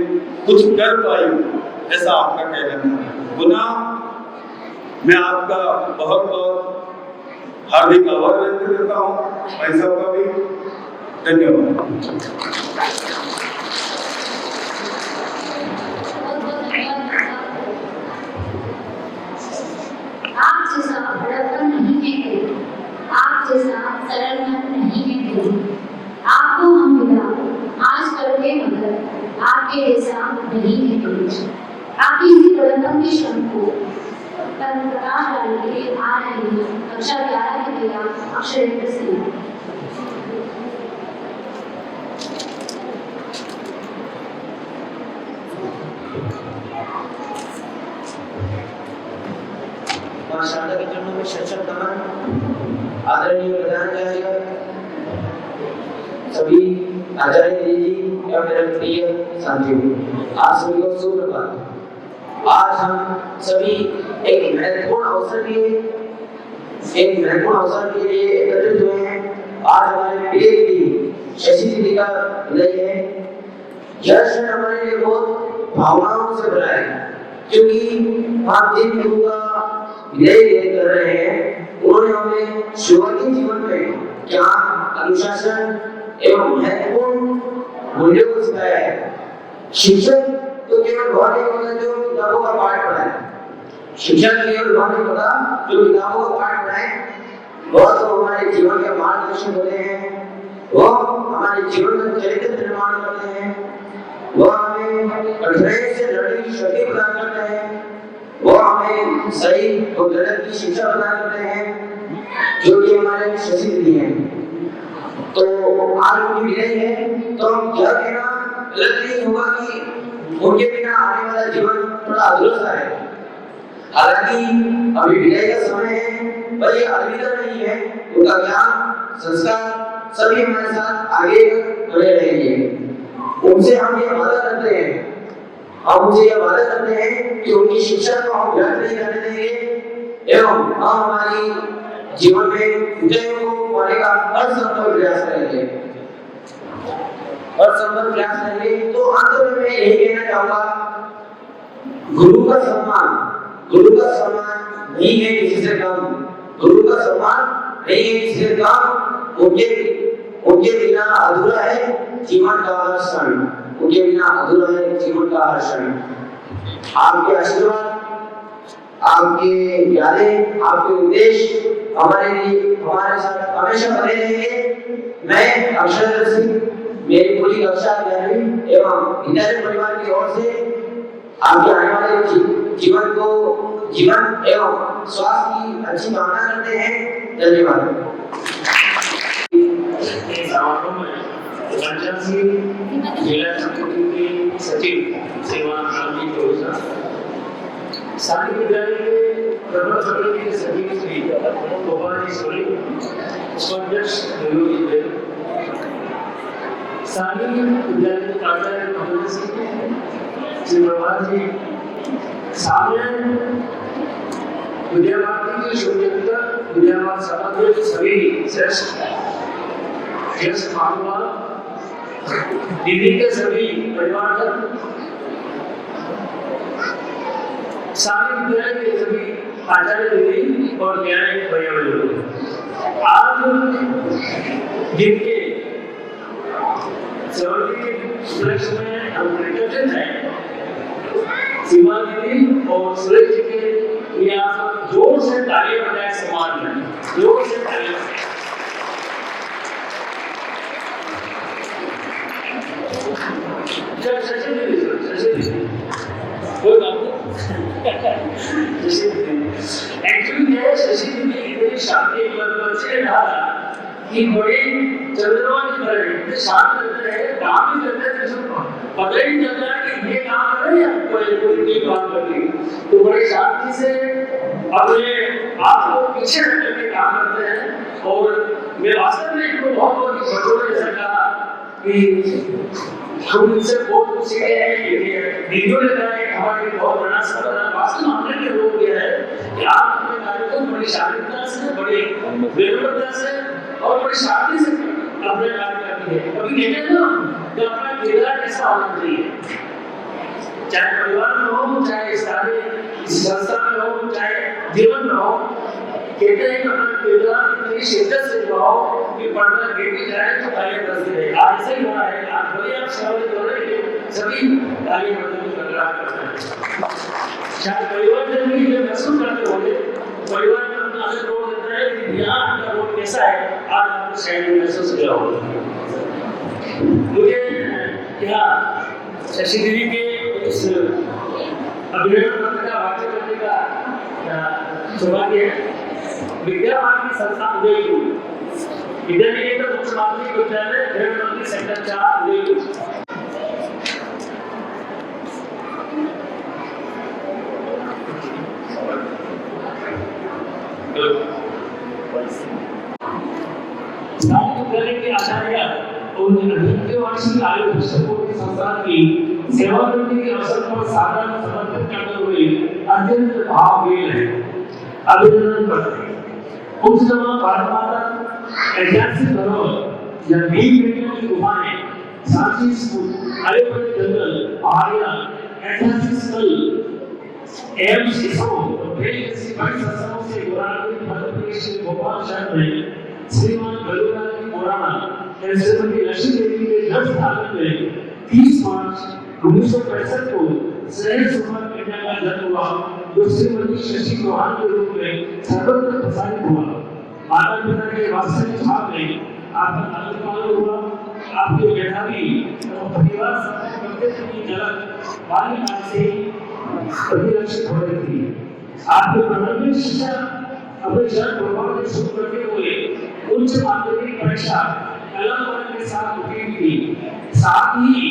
कुछ कर पाई, ऐसा आपका कहना है। पुनः मैं आपका बहुत बहुत हार्दिक आभार व्यक्त करता हूँ, भाई साहब का भी धन्यवाद। आप जैसा बड़प्पन नहीं है कोई, आप जैसा सरल मन नहीं है कोई। आपको हम मिला आज करके मगर आपके जैसा रहे हैं कक्षा 11 के भैया अक्षरेंद्र सिंह। शारदा के चरणों में शत नमन। आदरणीय प्रधानाचार्य, सभी आचार्य जी एवं मेरे प्रिय साथियों, आप सभी को सुप्रभात। आज हम सभी एक महत्वपूर्ण अवसर के लिए एकत्रित हुए हैं। आज हमारे प्रिय दीदी शशि दीदी का विदाई है। यह क्षण हमारे लिए बहुत भावनाओं से भरा है, क्योंकि हम जिन गुरु का विदाई कर रहे हैं उन्होंने हमें शुरुआती जीवन में ज्ञान, अनुशासन एवं महत्वपूर्ण मूल्यों को सिखाया है। शिक्षक तो केवल वह नहीं होता जो किताबों का पाठ पढ़ाए, शिक्षक केवल वह नहीं होता जो किताबों का पाठ पढ़ाए, वह तो हमारे जीवन के मार्गदर्शन होते हैं, वह हमारे जीवन का चरित्र निर्माण करते हैं, वह हमें कठिनाई से लड़ने की शक्ति प्रदान करते हैं, वह हमें सही और गलत की शिक्षा प्रदान करते हैं, जो कि हमारे शशि दीदी हैं। तो आज उनकी विदाई है, तो हम क्या कहना गलत नहीं होगा कि उनके बिना आने वाला जीवन थोड़ा अधूरा है। हालांकि अभी विदाई का समय है, पर ये अलविदा नहीं है। उनका ज्ञान, संस्कार सभी हमारे साथ आगे बने रहेंगे। उनसे हम ये वादा करते हैं, कि उनकी शिक्षा को हम व्यर्थ नहीं करने देंगे एवं हम हमारी जीवन में विजय को पाने का हर संभव प्रयास करेंगे। तो अंत में मैं यही कहना चाहूंगा, गुरु का सम्मान नहीं है किसी से कम, गुरु का सम्मान नहीं है किसी से कम। उनके बिना अधूरा है जीवन का हर क्षण, उनके बिना अधूरा है जीवन का हर क्षण। आपके आशीर्वाद, आपके यादें, आपके उपदेश हमारे साथ हमेशा बने रहेंगे। मैं अक्षरेंद्र सिंह, मेरी पूरी कक्षा 11वीं एवं विद्यालय परिवार की ओर से आपके आने वाले जीवन एवं स्वास्थ्य की अच्छी कामना करते हैं। धन्यवाद। जिला संगठन के सचिव सेवा शांति जोशा, सारी विद्यालय के प्रबंध समिति के सचिव श्री गोपाल जी सोली, उपाध्यक्ष मनोज देव, सारी विद्यालय के प्राचार्य महेंद्र सिंह, श्री प्रभात जी, सामने विद्या भारती के शोधकर्ता, विद्या भारती सभा के सभी श्रेष्ठ महानुभाव, दीदी के सभी परिवारजन, सारे विद्यालय के सभी आचार्य दीदी और ज्ञानी भैया बहनों, आज दिन के 70 उपलक्ष्य में हम एकत्रित हैं। सीमा दीदी और सुरेश जी के लिए आप जोर से तालियां बजाएं। समाज में जोर से तालियां। शशि दीदी कोई बात नहीं। एक्चुअली क्या है, शशि दीदी इतनी शांति से रहा कि बड़े चंद्रमा की तरह शांत रहते हैं, काम भी करते हैं, पता ही नहीं चलता कि ये काम कर रहे हैं कोई काम कर रही, तो बड़े शांति से अपने आप को पीछे रख करके काम करते हैं। और मैं वास्तव में इनको बहुत बच्चों ने ऐसा कहा कि हम इनसे बहुत कुछ सीखे हैं। वीडियो लेकर हमारे बहुत बड़ा सफल है। वास्तव में हमने ये रोक दिया है कि आप अपने कार्य को बड़ी शालीनता से, बड़ी विनम्रता से और बड़ी शांति से अपने कार्य करती है। कभी कहते हैं ना कि अपना किरदार कैसा होना चाहिए, चाहे परिवार में हो, चाहे स्थानीय संस्था में हो, चाहे जीवन में हो, कहते हैं कि अपना किरदार इतनी शिद्दत से निभाओ कि पर्दा गिर भी जाए तो तालियां बजती रहे। आज ऐसा ही हो रहा है। आज भले आप शामिल हो रहे हैं, सभी तालियां बजने का लगा करते हैं। शायद परिवार भी ये महसूस करते होंगे, परिवार में अपना अलग रोल देता है कि यहाँ आपका रोल कैसा है, आज आपको शायद महसूस किया होगा। मुझे यहाँ शशि दीदी के इस अभिनंदन पत्र का वाचन करने का सौभाग्य है। विद्या भारती संस्थान उदयपुर, विद्यानिकेतन उच्च माध्यमिक विद्यालय भेड़मंडी सेक्टर 4 उदयपुर। विद्यालय के आचार्य और वार्षिक आयु पुस्तकों संस्थान की सेवानिवृत्ति के अवसर पर सादर समर्पित करते हुए अत्यंत भावभीर है, अभिनंदन करते हैं। उस समय भारत माता ऐतिहासिक धरोहर या भीम बेटियों की गुफाएं, सांची स्कूल, हरे भरे जंगल, पहाड़ियां, ऐतिहासिक स्थल एवं इसरो और कई ऐसी बड़ी संस्थाओं से गौरवान्वित मध्य प्रदेश के भोपाल शहर में श्रीमान गलूराज मोराना एवं श्रीमती लक्ष्मी देवी के जन्म स्थान में 30 मार्च 1965 को शहर सुपर इंडिया का जन्म हुआ, जो श्रीमती शशि चौहान के रूप में सर्वत्र प्रसारित हुआ। माता पिता के वास्तविक भाव में आपका लालन पालन हुआ। आपके मेधावी और परिवार व्यक्तित्व की झलक बाल्यकाल से परिलक्षित हो रही थी। आपके प्रारंभिक शिक्षा अपने जन्म प्रभाव से शुरू करते हुए उच्च माध्यमिक परीक्षा कला के साथ उत्तीर्ण की। साथ ही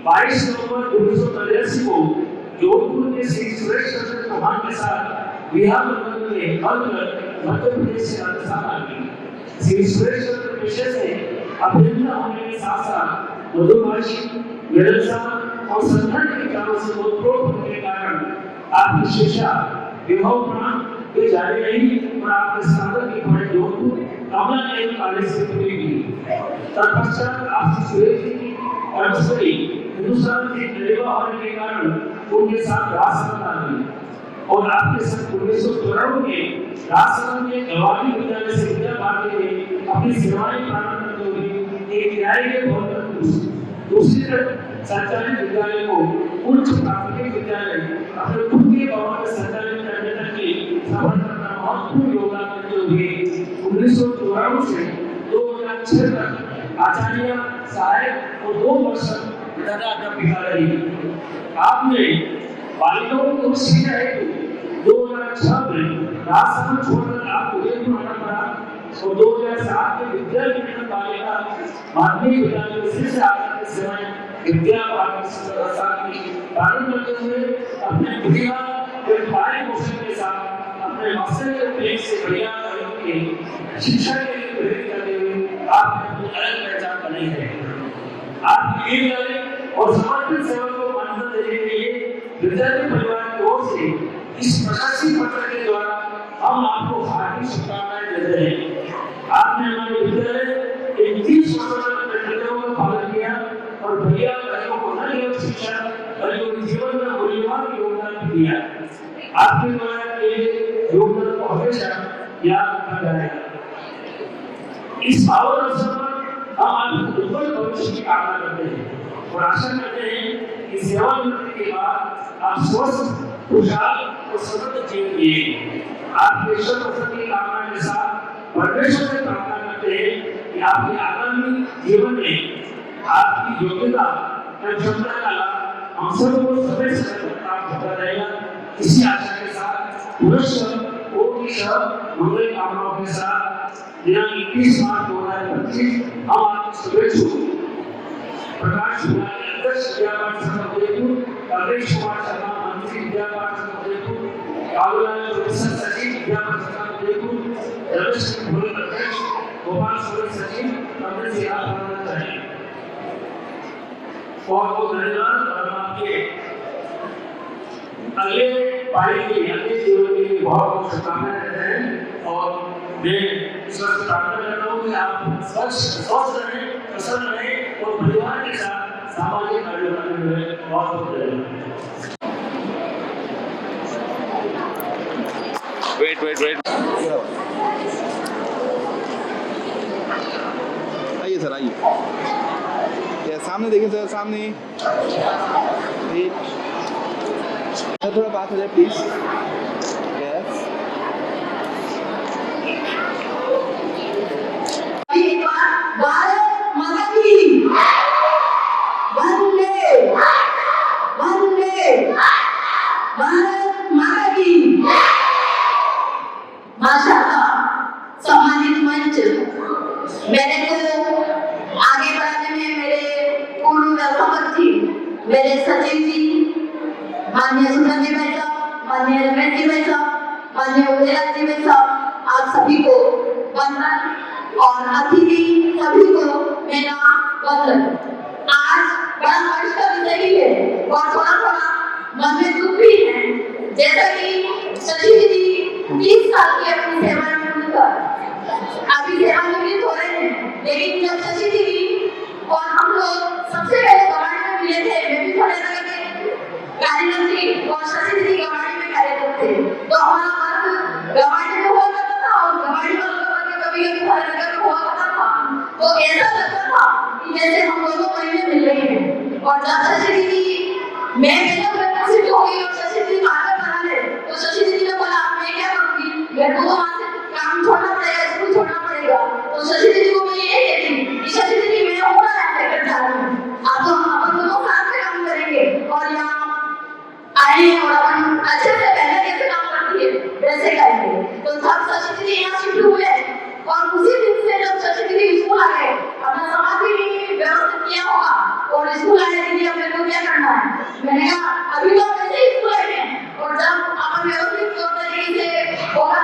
22 नवंबर 1983 को जोधपुर के श्री सुरेश चंद्र चौहान के साथ बिहार मंडल में मध्य प्रदेश से राजस्थान आ गई। श्री सुरेश चंद्र पेशे से अभिनेता होने के साथ साथ मधुभाषी, मिलनसार और संगठन के कामों से ओतप्रोत होने के कारण आपकी शिक्षा विभव प्राण के जारी रही और आपके स्नातक की पढ़ाई जोधपुर कमला नेहरू कॉलेज से पूरी की। तत्पश्चात आपकी सुरेश जी और असली हिंदुस्तान के नरेगा होने के कारण उनके साथ राजसभा आ गई और आपके सन 1994 में राजसभा में गवाली विद्यालय से विद्या भारती में अपनी सेवाएं प्रारंभ करते हुए एक किराए के भवन पर दूसरी तरफ संचालित विद्यालय को उच्च प्राथमिक विद्यालय अपने खुद के भवन में संचालित करने तक की सफलता का महत्वपूर्ण योगदान देते हुए 1994 से 2006 तक आचार्य, सहायक और 2 वर्ष अध्यापिका रही। आपने बालिकाओं को शिक्षा हेतु 2006 में राजस्थान छोड़कर आप उदयपुर आना पड़ा और 2007 में विद्यानिकेतन बालिका माध्यमिक विद्यालय में शिक्षा आकर सेवाएं विद्या भारती संस्थान की प्रारंभ करते हुए अपने प्रतिभा और कार्य कौशल के साथ अपने वास्तविक प्रेम से बढ़िया के शिक्षा के लिए प्रेरित करते हुए आपने अपनी अलग पहचान बनाई है। आपकी ईमानदारी और समर्पित सेवा को मान्यता देने के लिए विद्यार्थी परिवार की ओर से इस प्रकाशित पत्र के द्वारा हम आपको हार्दिक शुभकामनाएं देते हैं। आपने हमारे विद्यालय 21 वर्षों तक कर्तव्यों का पालन किया और भैया बहनों को न केवल शिक्षा बल्कि जीवन में मूल्यवान योगदान भी दिया। आपके द्वारा के योगदान को हमेशा याद रखा जाएगा। इस पावन अवसर पर हम आपके उज्जवल भविष्य की कामना करते हैं और आशा करते हैं कि सेवानिवृत्ति के बाद आप स्वस्थ, खुशहाल और समृद्ध जीवन जिएंगे। आपके ईश्वर प्रसन्न की कामना के साथ परमेश्वर से प्रार्थना करते हैं कि आपके आगामी जीवन में आपकी योग्यता और क्षमता का लाभ हम सबको समय समय पर प्राप्त होता रहेगा। इसी आशा के साथ पुनश्च ओम मंगल कामनाओं के साथ दिनांक 21 मार्च 2025 हम आपके शुभेच्छुक प्रकाश भुलानी अध्यक्ष विद्यापाठ संघ उदयपुर, रमेश कुमार शर्मा मंत्री विद्यापाठ संघ उदयपुर, कालूलाल प्रोफेसर सचिव विद्यापाठ संघ उदयपुर, रमेश भोले अध्यक्ष, गोपाल सोरेन सचिव मंत्री से हाथ मिलाना चाहिए। बहुत बहुत धन्यवाद और आपके अगले पारी के अगले जीवन के लिए बहुत बहुत शुभकामनाएं देते हैं और मैं स्वस्थ प्रार्थना करता हूँ कि आप स्वस्थ रहें, प्रसन्न रहें और परिवार के साथ सामाजिक कार्य करने में बहुत बहुत धन्यवाद। वेट आइए सर, आइए सामने देखें सर, सामने सर थोड़ा बात हो जाए प्लीज। यस भारत माता की वंदे वंदे भारत माता की माशाअल्लाह। मेरे को आगे बढ़ाने में मेरे पूर्ण व्यवस्थापक थी, मेरे सचिव जी, माननीय सुंदर जी भाई साहब, माननीय रमेश जी भाई साहब, माननीय उदयलाल जी भाई साहब, आप सभी को वंदन और अतिथि सभी को मेरा वंदन। आज बड़ा हर्ष का विषय भी है और थोड़ा थोड़ा मन में दुख भी है। जैसा कि शशि जी 30 साल की अपनी सेवा निवृत्त कर अभी सेवानिवृत्त हो रहे हैं, लेकिन जब शशि जी और हम लोग सबसे पहले गवाड़ी में मिले थे, मैं भी थोड़े नगर में कार्यरत थी और शशि जी गवाड़ी में कार्यरत थे, तो हमारा वर्ग गवाड़ी में हुआ करता था और गवाड़ी वालों का वर्ग कभी कभी थोड़े नगर में हुआ करता था। तो ऐसा लगता था कि जैसे हम दोनों महीने मिल रहे हैं। और जब शशि जी मैं प्रेसिडेंट हो गई और शशि जी कार्य बना ले, तो शशि जी ने बोला मैं क्या करूंगी, मेरे को तो वहां से काम छोड़ना पड़ेगा, स्कूल छोड़ना पड़ेगा। तो शशि जी को मैं ये कहती कि शशि जी मैं हूं ना सेक्रेटरी, आप तो अपन दोनों साथ में काम करेंगे और यहाँ आए और अपन अच्छे से पहले कैसे काम करती है वैसे करेंगे। तो जब शशि जी यहाँ शिफ्ट हुए और उसी दिन से जब शशि जी स्कूल आ गए, अपना समाज भी व्यवस्थित किया होगा और स्कूल आने के लिए अपने को क्या करना है, मैंने कहा अभी तो वैसे स्कूल आए हैं और जब अपन व्यवस्थित तौर तरीके से होगा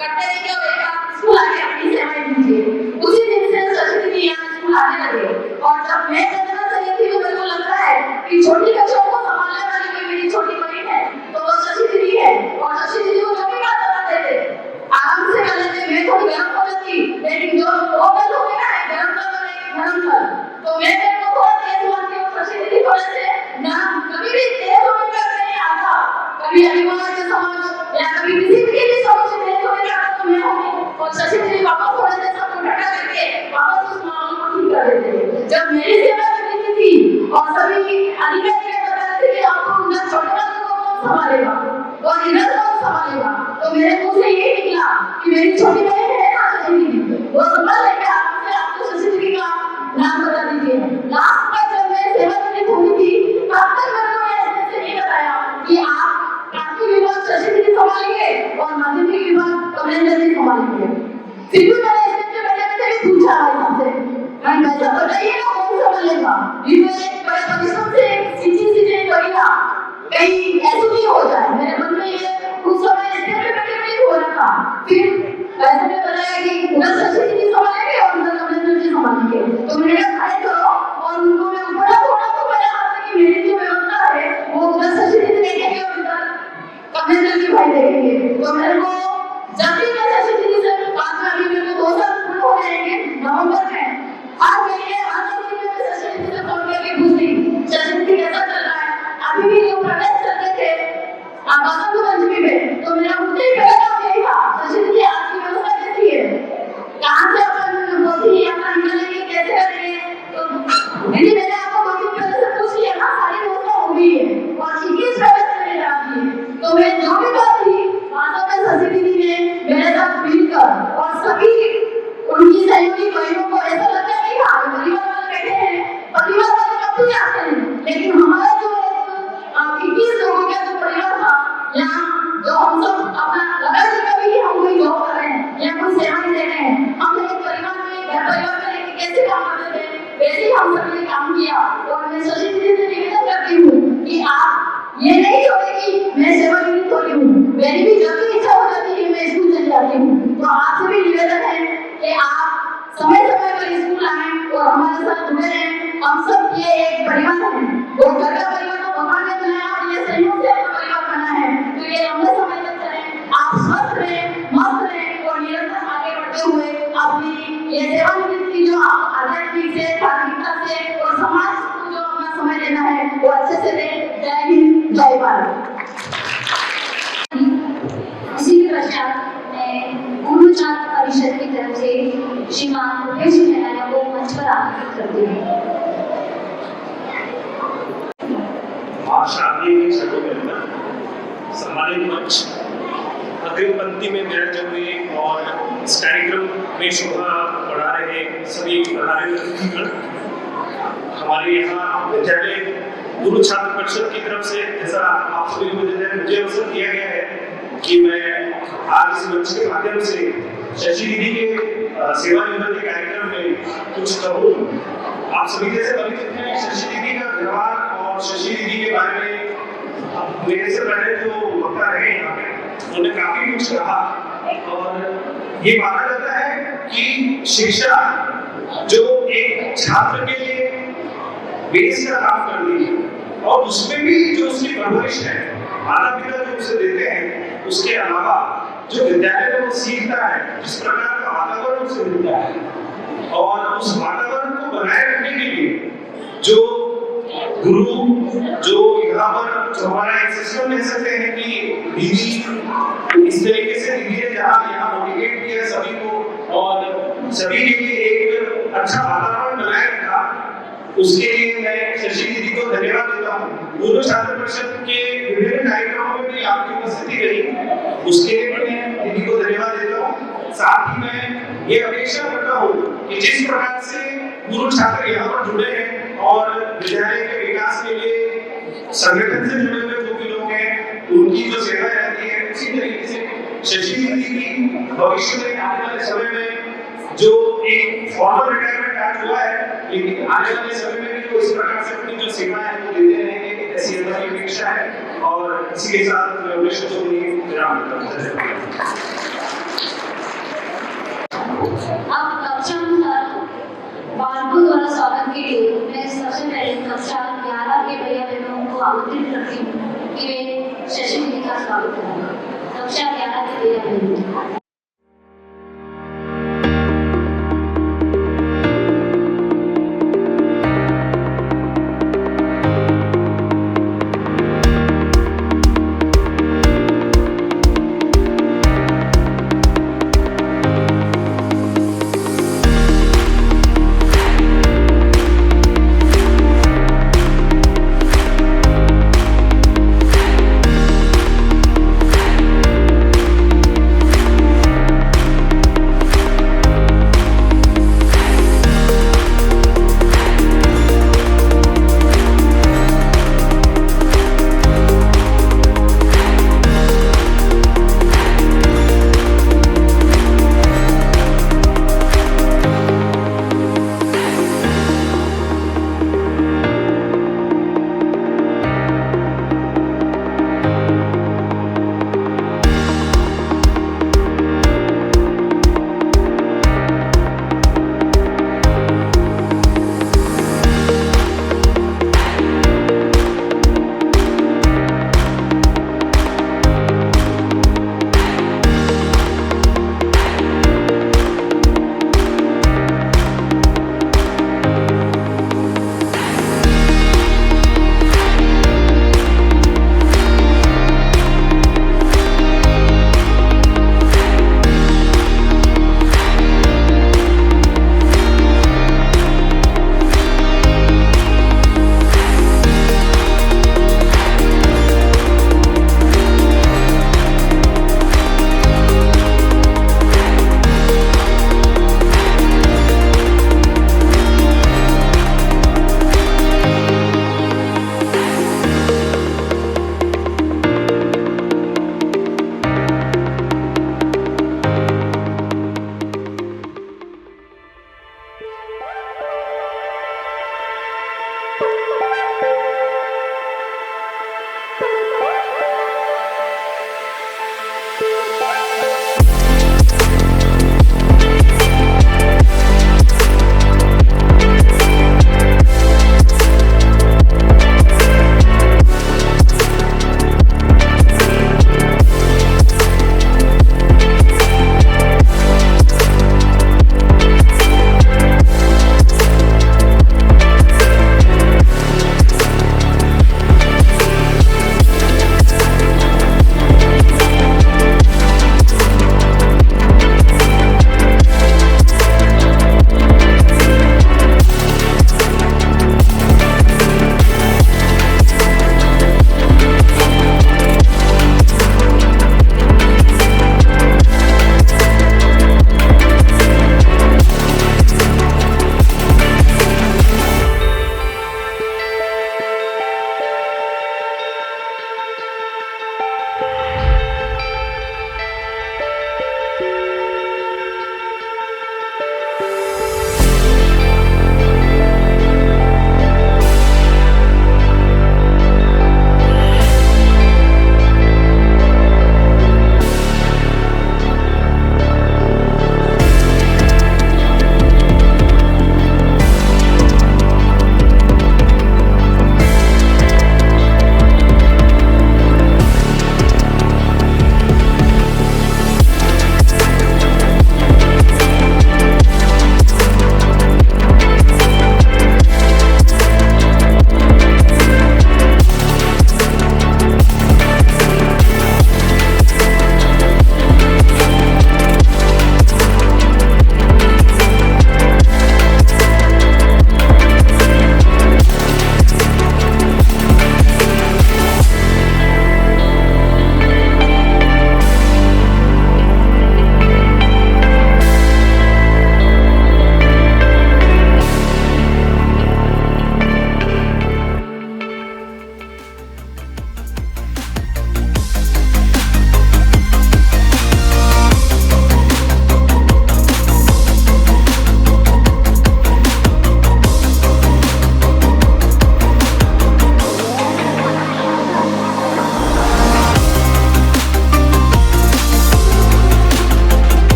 करते रहेंगे और एक बार स्कूल आके अपनी सेवाएं दीजिए। उसी दिन से शशि जी यहाँ स्कूल आने लगे और जब मैं करना चाहिए थी तो मेरे को लगता है कि छोटी बच्चों को संभालने वाली कोई मेरी छोटी बहन है तो वो शशि जी है और शशि जी को जो भी बात बताते थे आराम से कर लेते। मैं थोड़ी गर्म हो जाती, लेकिन जो वो गल हो गया है गर्म कर नरम कर, तो मैं मेरे को थोड़ा तेज मानती हूँ। शशि जी थोड़े से नरम, कभी भी तेज होने का नहीं आता, कभी अभिमान के समझ या कभी किसी भी समझ से तेज होने का तो मैं हूँ। और शशि जी वापस थोड़े से सबको इकट्ठा करके वापस उस मामले को ठीक कर देते। जब मेरी सेवा करनी थी और सभी अधिकारी ये बता रहे थे कि आपको उनका छोटे वालों को कौन संभालेगा और इधर कौन संभालेगा, तो मेरे मुंह से ये निकला कि मेरी छोटी बहन है ना शशि जी, वो संभाल लेंगे। आपको शशि जी का नाम बता दीजिए। लास्ट में जब मैं सेवानिवृत्त हुई थी तब तक मेरे को ऐसे से नहीं बताया कि आप प्राथमिक विभाग शशि जी संभालेंगे और माध्यमिक विभाग कमलेंद्र जी संभालेंगे। फिर भी मैंने इससे पहले भी पूछा भाई साहब से, मैं कैसा बताइए ना कौन संभालेगा, ये मैं बड़े परिश्रम से सीधी करिएगा कहीं ऐसा नहीं हो जाए। मेरे मन में ये उस समय इससे बैठे हो रहा था। फिर वैसे में बताया कि उधर शशि जी संभालेंगे और उधर कमलेंद्र जी संभालेंगे, तो मैंने कहा खड़े करो और उनको मैं ऊपर थोड़ा तो मेरे हाथ में कि मेरी जो व्यवस्था है वो उधर शशि जी देखेंगे और उधर कमलेंद्र जी भाई देखेंगे। तो मेरे को जब भी मैं शशि जी से बात कर रही मेरे को 2 साल पूरे हो जाएंगे नवंबर में, आज मेरे आने के लिए शशि जी से फोन करके पूछती शशि जी कैसा चल रहा है, अभी भी लोग प्रवेश कर रहे थे बसंत पंचमी में, तो मेरा मुझे पहला काम यही था शशि जी आज की व्यवस्था कैसी है, कहाँ से अपन बोलती यात्रा निकलेंगे कैसे करेंगे। तो मैंने आपको 2 दिन पहले से पूछ लिया ना, सारी व्यवस्था हो गई है और 21 प्रवेश करने जा रही है। तो मैं जो भी बात थी वास्तव में शशि जी ने मेरे साथ मिलकर और सभी उनकी सहयोगी बहनों को ऐसा लगता नहीं था परिवार वाले बैठे हैं, परिवार वाले कब भी आते हैं, लेकिन हमारा जो 21 लोगों का जो परिवार था यहाँ जो हम सब अपना लगा कि कभी हम कोई जॉब कर रहे हैं या कोई सेवाएं दे रहे हैं, हम एक परिवार में घर परिवार में लेके कैसे काम करते थे वैसे ही हम सभी ने काम किया। और मैं शशि जी से निवेदन करती हूँ कि आप ये नहीं छोड़े कि मैं सेवानिवृत्त हो रही हूँ, मेरी भी जब भी इच्छा हो जाती है मैं स्कूल चली जाती हूँ। तो आपसे भी निवेदन है कि आप समय समय पर स्कूल आए और हमारे साथ जुड़े रहें। हम सब ये एक परिवार है, वो घर का परिवार तो भगवान ने बनाया और ये संयोग से अपना परिवार बना है, तो ये लंबे समय तक चले। आप स्वस्थ रहें, मस्त रहें और निरंतर आगे बढ़ते हुए अपनी ये सेवानिवृत्त की जो आप आध्यात्मिक से धार्मिकता से और समाज को जो अपना समय देना है वो अच्छे से दें। जय हिंद, जय भारत। इसी के पश्चात मैं गुरु छात्र परिषद की तरफ से श्रीमान मुकेश खैराया को मंच पर आमंत्रित करती हूँ। शादी के छठों के अंदर सम्मानित मंच अग्रिम पंक्ति में बैठे हुए और इस कार्यक्रम में शोभा बढ़ा रहे सभी प्रधान अतिथिगण, हमारे यहाँ विद्यालय गुरु छात्र परिषद की तरफ से ऐसा आप सभी को मुझे अवसर दिया गया है कि मैं आज इस मंच के माध्यम से शशि दीदी के सेवानिवृत्ति कार्यक्रम में कुछ कहूँ। आप सभी जैसे परिचित हैं शशि दीदी का व्यवहार और शशि दीदी के बारे में मेरे से पहले जो वक्ता रहे यहाँ पे उन्होंने काफी कुछ कहा। और ये माना जाता है कि शिक्षा जो एक छात्र के लिए बेस का काम करती है और उसमें भी जो उसकी परवरिश है माता पिता जो उसे देते हैं, उसके अलावा जो विद्यालय में वो सीखता है, जिस प्रकार का वातावरण उसे मिलता है और उस वातावरण को बनाए रखने के लिए जो गुरु जो यहाँ पर जो हमारा एक सिस्टम कह सकते हैं कि दीदी इस तरीके से दीदी ने जहाँ यहाँ मोटिवेट किया सभी को और सभी के लिए एक अच्छा वातावरण बनाए रखा, उसके लिए मैं शशि दीदी को धन्यवाद देता हूँ। पूर्व छात्र परिषद के विभिन्न कार्यक्रमों में भी आपकी उपस्थिति रही, उसके लिए भी मैं दीदी को धन्यवाद देता हूँ। साथ ही मैं ये अपेक्षा करता हूँ कि जिस प्रकार से पूर्व छात्र यहाँ पर जुड़े हैं और विद्यालय के विकास के लिए संगठन से जुड़े हुए जो भी लोग हैं उनकी जो सेवा रहती है, उसी तरीके से शशि दीदी की भविष्य में आने वाले समय में जो एक फॉर्मल रिटायरमेंट आज हुआ है, लेकिन आने वाले समय में भी वो इस प्रकार से अपनी जो सेवाएं हैं वो देते रहेंगे, ऐसी हमारी अपेक्षा है। और इसी के साथ मैं अपने शब्दों को विराम देता हूं। अब कक्षा बालकों द्वारा स्वागत के लिए मैं सबसे पहले कक्षा 11 के भैया बहनों को आमंत्रित करती हूँ कि वे शशि दीदी का स्वागत करें। कक्षा 11 के भैया बहनों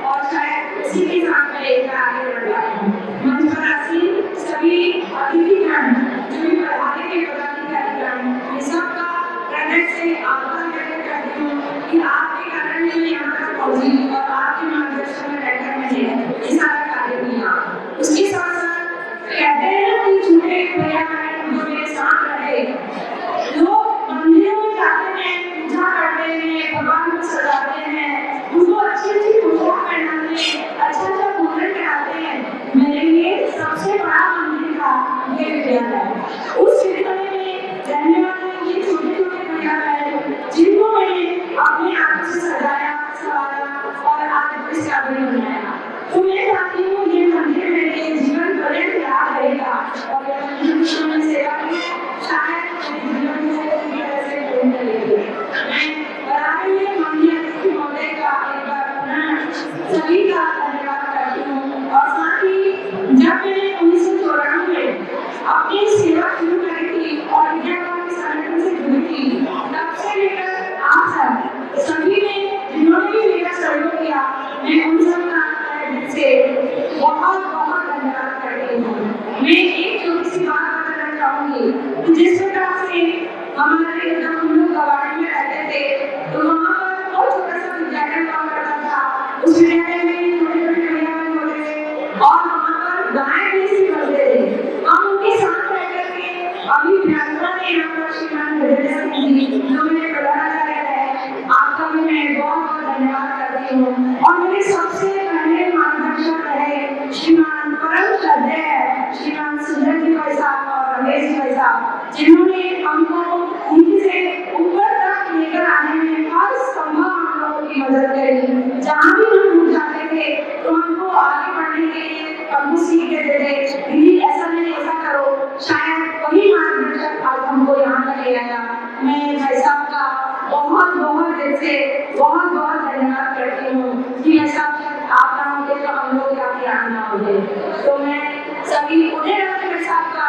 और शायद इसी के साथ मैं एक आगे बढ़ पाई हूँ। मंच पर आसीन सभी अतिथिगण, जो भी पढ़ाने के पदाधिकारीगण, ये सबका हृदय से आभार व्यक्त करती हूँ कि आपके कारण मैं यहाँ तक पहुँची और आपके मार्गदर्शन में रहकर मैंने ये सारा कार्य किया। उसके साथ साथ कहते हैं कि झूठे पर्यावरण जो मेरे साथ रहे, लोग मंदिरों में जाते हैं, पूजा करते हैं, भगवान को सजाते हैं, उनको अच्छी अच्छी पोशाक पहनाते हैं, अच्छा पूजन कराते हैं। मेरे लिए सबसे बड़ा मंदिर था ये विद्यालय। उस विद्यालय में रहने वाले ये छोटे छोटे पर्यावरण जिनको मैंने अपने हाथों से सजाया, संवारा और आज इस काबिल बनाया। तो मैं चाहती हूँ ये मंदिर मेरे जीवन पर्यंत याद रहेगा और यह मंदिर में सेवा की शायद मेरे जीवन को पूरी तरह से पूर्ण करेगी। मैं बराबर में माननीय अतिथि महोदय का एक बार पुनः सभी का धन्यवाद करती हूँ और साथ ही जब मैंने 1994 में अपनी सेवा शुरू करी थी और विद्यार्थी संगठन से जुड़ी थी, तब से लेकर आज तक सभी ने जिन्होंने भी मेरा सहयोग किया, मैं उन सबका से बहुत बहुत धन्यवाद करती हूँ। मैं एक छोटी सी बात बताना चाहूँगी। जिस प्रकार से हमारे जब हम लोग गवाड़ी में रहते थे तो वहाँ पर बहुत छोटा सा विद्यालय हुआ करता था। उस विद्यालय में छोटे छोटे पर्यावरण होते थे और वहाँ पर गाय भी सी बनते थे। हम उनके साथ रहकर के अभी व्याकरण ने यहाँ पर श्रीमान हृदय सिंह जी जो मेरे प्रधानाचार्य है, आपका भी मैं बहुत बहुत धन्यवाद करती हूँ। और मेरे सबसे पहले मार्गदर्शक रहे श्रीमान परम श्रद्धेय श्रीमान सुंदर जी भाई साहब और रमेश जी भाई साहब, जिन्होंने हमको नीचे से ऊपर तक लेकर आने में हर संभव हम लोगों की मदद करी। जहाँ भी हम टूट जाते थे तो हमको आगे बढ़ने के लिए हमको सीख देते थे, दीदी ऐसा नहीं ऐसा करो। शायद वही मार्गदर्शक आज हमको यहाँ तक ले आया। मैं भाई साहब का बहुत बहुत दिल से बहुत बहुत धन्यवाद करती हूँ कि ऐसा आप ना होते तो हम लोग यहाँ यहाँ ना होते। तो मैं सभी उन्हें भाई साहब का,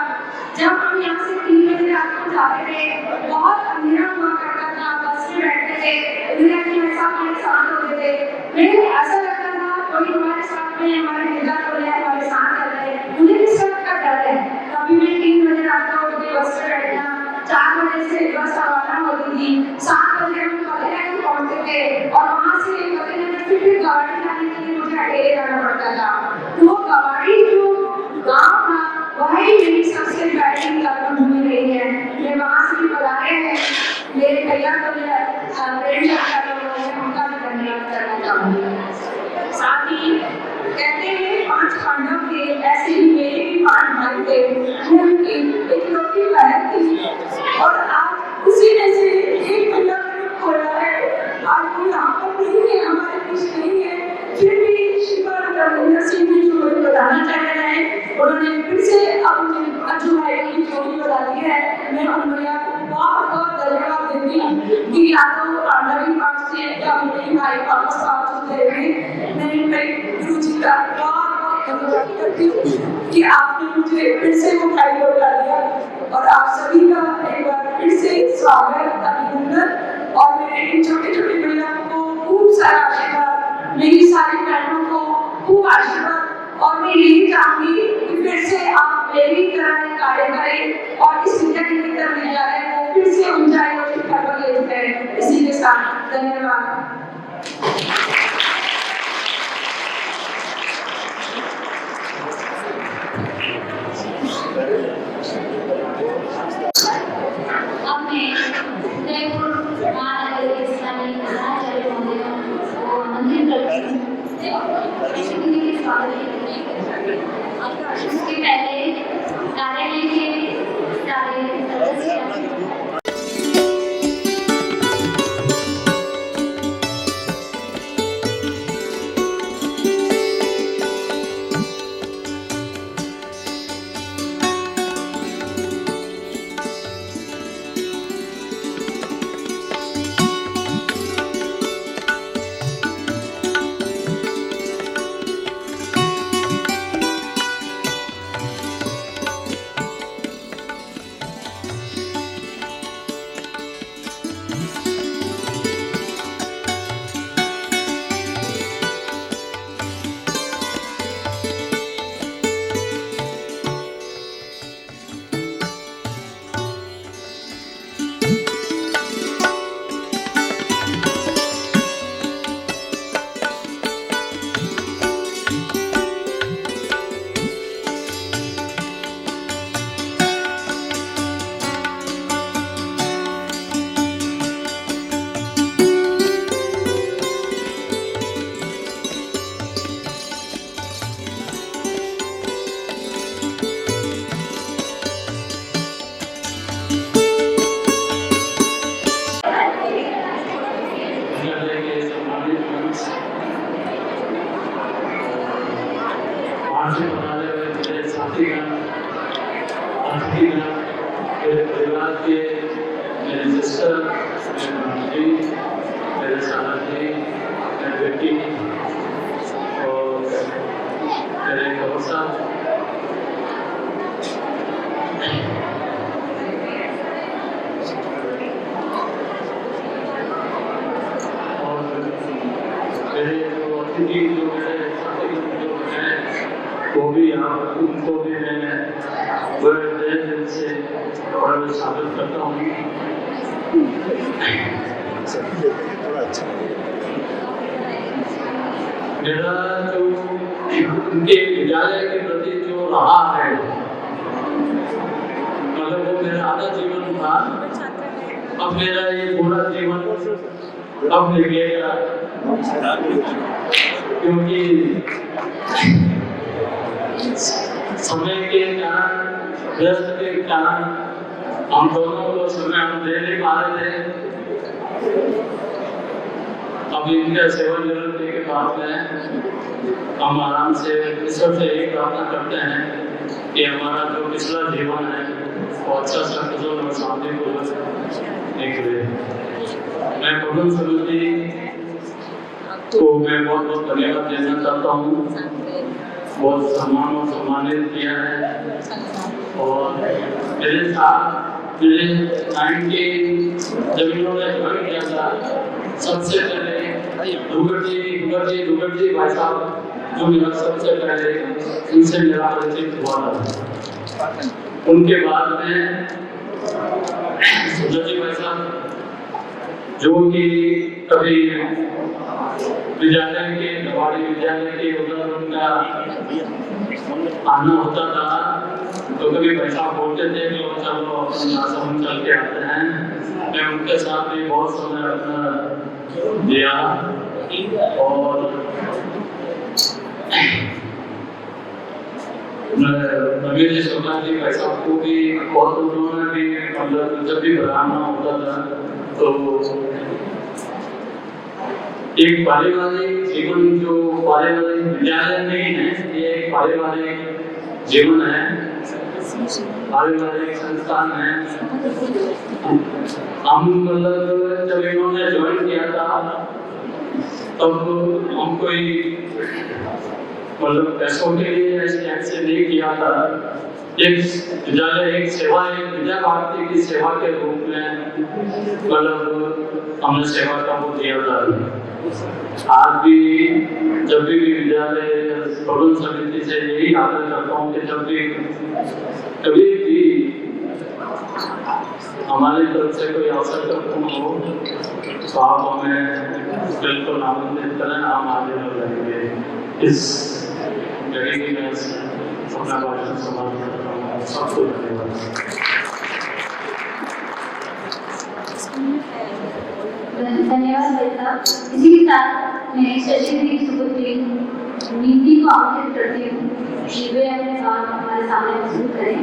जब हम यहाँ से 3 बजे रात को जाते थे, बहुत अंधेरा हुआ करता था, बस में बैठते थे, भाई साहब मेरे साथ होते थे। मुझे ऐसा लगता था कोई हमारे साथ में हमारे नेता तो हमारे साथ चल रहे हैं, मुझे किस बात का डर है। कभी मैं 3 बजे रात को उठ के बस में बैठना, 4 बजे से बस रवाना होती थी, 7 बजे हम कलेक्टर पहुंचते थे और वहाँ से कलेक्टर फिर गवाड़ी जाने के लिए मुझे अकेले जाना पड़ता था। तो वो गवाड़ी जो गाँव था वही मेरी सबसे पहली कर्मभूमि रही है। मैं वहाँ से भी पधारे हैं मेरे भैया को उनका भी धन्यवाद करना चाहूँगी। साथ ही कहते हैं 5 पांडव थे, ऐसे ही मेरे भी 5 भाई थे। उनकी एक रोटी बहन थी और आज उसी में से एक भैया खोला है। आज वो यहाँ पर नहीं है, हमारे बीच नहीं है, फिर भी श्रीमान रविंद्र सिंह जी जो मुझे बताना चाह रहे हैं, उन्होंने फिर से अपने अजू भाई की जोड़ी बता दी है। मैं उन भैया को बहुत बहुत धन्यवाद देती हूँ कि या तो पांडवी पाठ से या मेरे भाई वापस वापस दे रहे। मैं मेरे गुरु जी का बहुत बहुत धन्यवाद करती हूँ कि आपने मुझे फिर से वो भाई लौटा दिया और आप सभी का एक बार फिर से स्वागत, अभिनंदन और मेरे इन छोटे छोटे भैया को खूब सारा आशीर्वाद, मेरी सारी बहनों को खूब आशीर्वाद। और मैं यही चाहूंगी कि फिर से आप मेरी तरह कार्य करें और इस विद्या निकेतन विद्यालय को फिर से ऊंचाई और शिखर पर ले जाएं। इसी के साथ धन्यवाद। उसके पहले कार्यालय के सारे सदस्य बाहर से बनाने हुए मेरे साथीगण, अतिथिगण, मेरे परिवार के, मेरे सिस्टर, मेरे भाभी, मेरे साला जी, मेरी बेटी और मेरे गौर साहब, और मेरे जो अतिथि जो मेरे साथीगण जो हैं वो भी यहाँ उनको भी मैं बड़े दिल से बड़ा स्वागत करता हूँ। मेरा जो उनके विद्यालय के प्रति जो रहा है, मतलब वो मेरा आधा जीवन था, अब मेरा ये पूरा जीवन अब लगेगा, क्योंकि समय के कारण, व्यस्त के कारण हम दोनों को समय हम दे नहीं पा रहे थे। अब इनका सेवा निवृत्ति के बाद में हम आराम से ईश्वर से यही प्रार्थना करते हैं कि हमारा जो पिछला जीवन है वो अच्छा सकुशल और शांतिपूर्वक निकले। मैं पवन समिति को मैं बहुत बहुत धन्यवाद देना चाहता हूँ, बहुत सम्मान और सम्मानित किया है। और मेरे साथ मेरे 90 जब इन्होंने ज्वाइन किया था, सबसे पहले दुगर जी भाई साहब जो मेरा सबसे पहले उनसे मेरा परिचय हुआ था। उनके बाद में सुंदर जी भाई साहब जो कि कभी विद्यालय के गवाड़ी विद्यालय के उधर उनका आना होता था, तो कभी पैसा बोलते थे कि वो चलो हम चल के आते हैं। मैं उनके साथ भी बहुत समय अपना दिया और नवीन जी सोना जी भाई साहब को भी बहुत उन्होंने भी मतलब जब भी बनाना होता था तो एक पारिवारिक जीवन जो पारिवारिक विद्यालय नहीं है, ये एक पारिवारिक जीवन है, पारिवारिक संस्थान है। हम मतलब जब इन्होंने ज्वाइन किया था तब हम कोई मतलब पैसों के लिए ऐसे नहीं किया था। एक विद्यालय एक सेवा, एक विद्या भारती की सेवा के रूप में मतलब हमने सेवा का वो दिया था। आज भी जब भी विद्यालय पवन समिति से यही आग्रह करता हूँ कि जब भी कभी भी हमारी तरफ से कोई अवसर हो तो आप हमें बिल्कुल आमंत्रित करें, हम आगे बढ़ जाएंगे। इस जगह की मैं अपना भाषण समाप्त करता हूँ। सबको धन्यवाद। धन्यवाद भाई साहब। इसी के साथ मैं शशि की सुपुत्री नीति को आमंत्रित करती हूँ कि वे अपने बात हमारे सामने प्रस्तुत करें।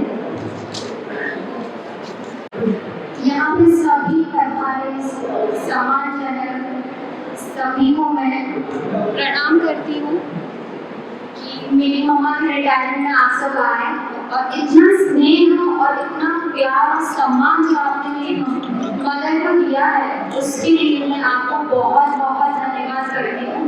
यहाँ पे सभी हमारे समाजजन सभी को मैं प्रणाम करती हूँ कि मेरी मम्मा के रिटायरमेंट में आप सब आए और इतना स्नेह और इतना प्यार और सम्मान जो आपने मेरी मदर को दिया है उसके लिए मैं आपको बहुत बहुत धन्यवाद करती हूँ।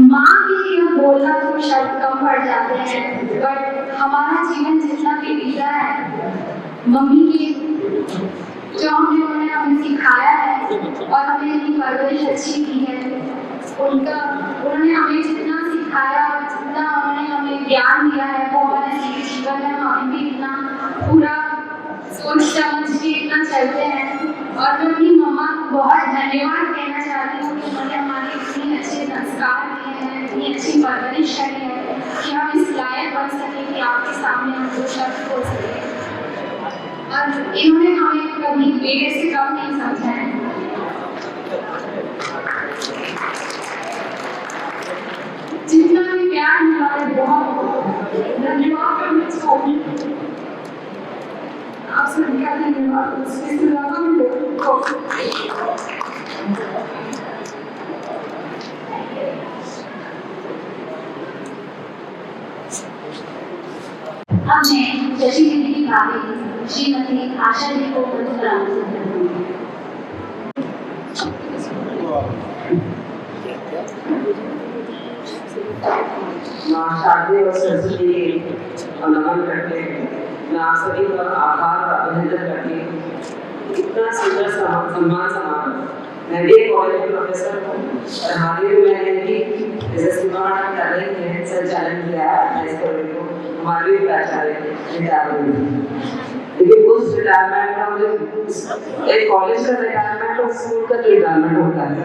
माँ के लिए बोलना तो शब्द कम पड़ जाते हैं, बट हमारा जीवन जितना भी बीता है मम्मी की जो उन्होंने हमें सिखाया है और हमें इतनी परवरिश अच्छी की है, उन्होंने हमें जितना सिखाया और जितना उन्होंने हमें ज्ञान दिया है वो हमारे जीवन में हमें भी इतना पूरा सोच समझ के इतना चलते हैं। और मैं अपनी मम्मा को बहुत धन्यवाद कहना चाहती हूँ कि उन्होंने हमारे इतने अच्छे संस्कार दिए हैं, इतनी अच्छी परवरिश करी है कि हम इस लायक बन सके कि आपके सामने हम दो शब्द बोल सकें। और इन्होंने हमें कभी बेटे से कम नहीं समझा है। जितना भी प्यार मिला है बहुत धन्यवाद करना चाहूँगी। आप सभी का धन्यवाद। उसके अलावा भाभी श्रीमती आशा जी को मंच पर आमंत्रित करती हूँ। माँ शारदे और सरस्वती को नमन करते हैं। मैं आप सभी का आभार और अभिनंदन करती हूँ। इतना सुंदर सम्मान समारोह। मैं भी कॉलेज में प्रोफेसर हूँ और हाल ही में मैंने भी कर रही है संचालन किया है कॉलेज को। हमारे भी प्राचार्य लेकिन उस रिटायरमेंट का मुझे एक कॉलेज का रिटायरमेंट और स्कूल का रिटायरमेंट होता है।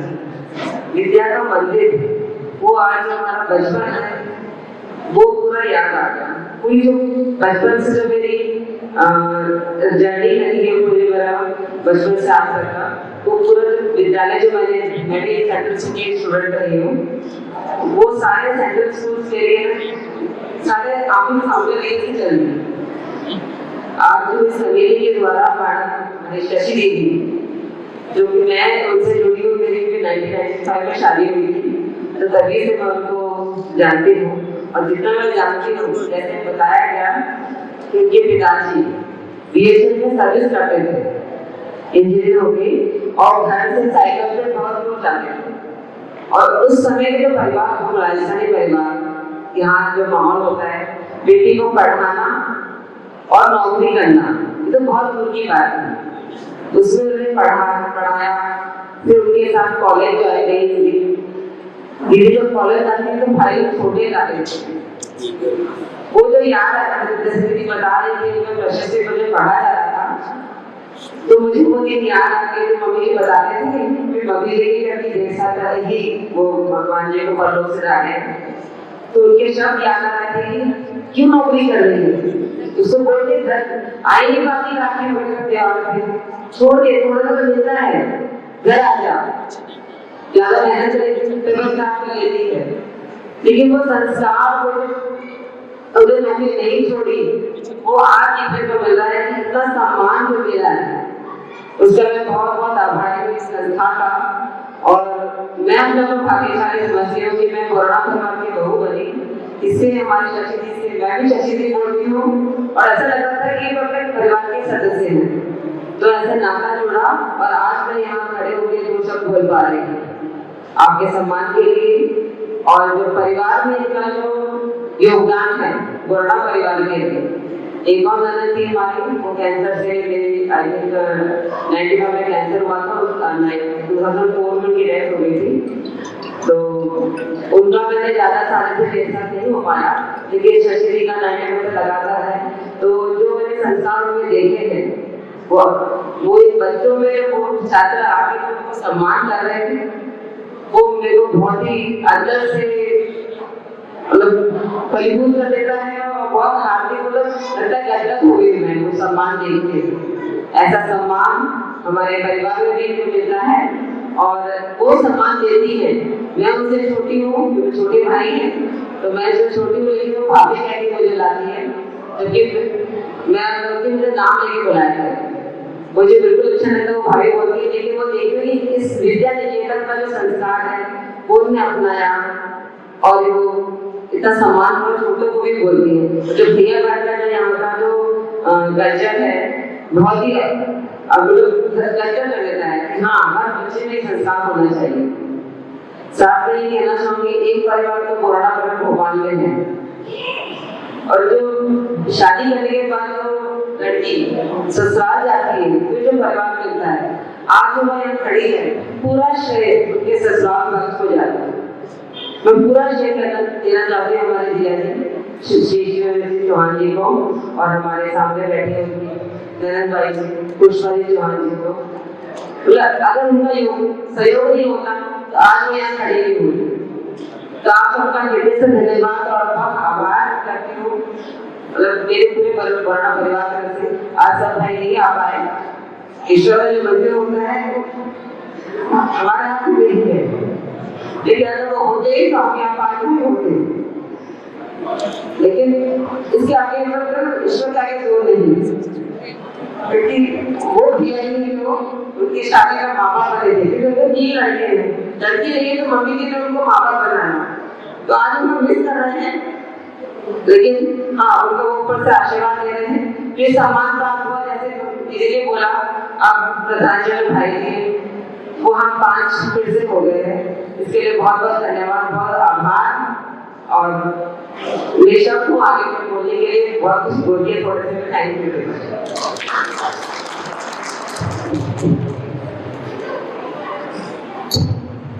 विद्या का मंदिर वो आज जो हमारा बचपन है वो पूरा याद आ गया। पूरी जो बचपन से जो मेरी जर्नी रही है पूरी मेरा बचपन से आज तक का वो पूरा जो विद्यालय जो मैं भी सेंट्रल सिटी स्टूडेंट रही हूँ वो सारे सेंट्रल स्कूल के लिए सारे आमने सामने लेके चल रही। आज जो इस समिति के द्वारा मैडम शशि देवी जो कि मैं उनसे जुड़ी हूँ, मेरी भी 1995 में शादी हुई थी तो तभी से मैं उनको जानती हूँ और जितना मैं जानती हूँ जैसे बताया गया कि उनके पिताजी बीएसएफ में सर्विस करते थे इंजीनियर होके और घर से साइकिल पे बहुत दूर जाते थे और उस समय के जो परिवार हम राजस्थानी परिवार यहाँ जो माहौल होता है बेटी को पढ़ाना और नौकरी करना ये तो बहुत दूर की बात है। उसमें उन्होंने पढ़ाया फिर उनके साथ कॉलेज ज्वाइन गई। दीदी जब कॉलेज जाती थी तो भाई छोटे जाते थे। वो जो याद आता था जैसे दीदी बता रही थी मैं प्रश्न से मुझे पढ़ा जा रहा था तो मुझे वो दिन याद आ गया जो मम्मी जी बताते थे कि मम्मी जी करके देर साथ रहेगी वो भगवान जी को परलोक से डाले तो उनके शब्द याद आ रहे थे क्यों नौकरी कर रही है उसको बोलते आई नहीं बाकी राखी होकर छोड़ के थोड़ा सा मिलता है घर आ जा ज्यादा मेहनत लेती है लेकिन वो संस्कार को उन्हें नौकरी नहीं छोड़ी वो आज देखने को मिल रहा है कि इतना सम्मान जो मिला है उसका मैं बहुत बहुत आभारी हूँ इस संस्था का। और मैं अपने को भाग्यशाली समझती हूँ कि मैं कोरोना परिवार की बहू बनी। इससे हमारी शशि जी से मैं भी शशि जी बोलती हूँ और ऐसा लगता था कि वो अपने परिवार के सदस्य हैं तो ऐसे नाता जुड़ा और आज मैं यहाँ खड़े होकर जो सब बोल पा रही हूँ आपके सम्मान के लिए और जो परिवार में इनका जो योगदान है कोरोना परिवार के लिए। एक और नजर थी हमारी वो कैंसर से आई थिंक 95 में कैंसर हुआ था 2004 में उनकी डेथ हो गई थी तो उनका मैंने ज्यादा साल से देर साथ नहीं हो पाया लेकिन शशि जी का 90 में लगातार है तो जो मैंने संस्थानों में देखे हैं वो एक बच्चों में वो छात्र आके उनको सम्मान कर रहे थे वो मेरे को बहुत ही अंदर से मतलब फलीभूत कर देता है और बहुत हार्दिक मतलब हो गई मैं वो सम्मान देख के। ऐसा सम्मान हमारे परिवार में भी मिलता है और वो सम्मान देती है। मैं उनसे छोटी हूँ क्योंकि छोटे भाई हैं तो मैं जो छोटी हूँ लेकिन वो भाभी कह के मुझे लाती है जबकि मैं मुझे नाम लेके बुलाया है मुझे बिल्कुल अच्छा लगता है वो भाभी बोलती है लेकिन वो देखती है इस विद्या निकेतन का जो संस्कार है वो उन्हें अपनाया और वो इतना सम्मान और छोटों को भी बोलती है। जो भैया कल्चर है यहाँ का जो कल्चर है बहुत ही अब लोग कल्चर कर लेता है कि हाँ हर बच्चे में संस्कार होना चाहिए। साथ में ये कहना चाहूंगी एक परिवार तो कोरोना पर भोपाल में है और जो शादी करने के बाद जो लड़की ससुराल जाती है तो जो परिवार मिलता है आज वो यहाँ खड़ी है पूरा श्रेय उनके ससुराल वक्त हो जाता है। मैं पूरा श्रेय देना चाहती हूँ हमारे जिया जी श्री चौहान जी को और हमारे सामने बैठे उनकी नैनन भाई जी पुष्पा जी चौहान जी को। अगर उनका सहयोग नहीं होता तो आज मैं यहाँ खड़ी नहीं हुई। तो आप सबका हृदय से धन्यवाद और आभार करती हूँ। मतलब मेरे पूरे कोरोना परिवार तरफ से आज सब भाई नहीं आ पाए। ईश्वर का जो मंदिर होता है हमारे हाथ में नहीं है लेकिन अगर वो होते ही तो हम यहाँ पास नहीं होते लेकिन इसके आगे ईश्वर के आगे जोर नहीं क्योंकि वो भैया जी लोग उनकी शादी का माँ बाप बने थे क्योंकि उनको 3 लड़के हैं लड़की नहीं है तो मम्मी जी ने उनको माँ बाप बनाया तो आज उनको मिस कर रहे हैं लेकिन हाँ उनको ऊपर से आशीर्वाद दे रहे हैं ये सम्मान प्राप्त हुआ, जैसे दीदी ने बोला अब प्रधानाचार्य भाई जी, वो हम 5 फिर से हो गए हैं, इसके लिए बहुत बहुत धन्यवाद, बहुत आभार। और ये शब्द को आगे में बोलने के लिए बहुत कुछ बोलिए, थोड़े से थैंक यू।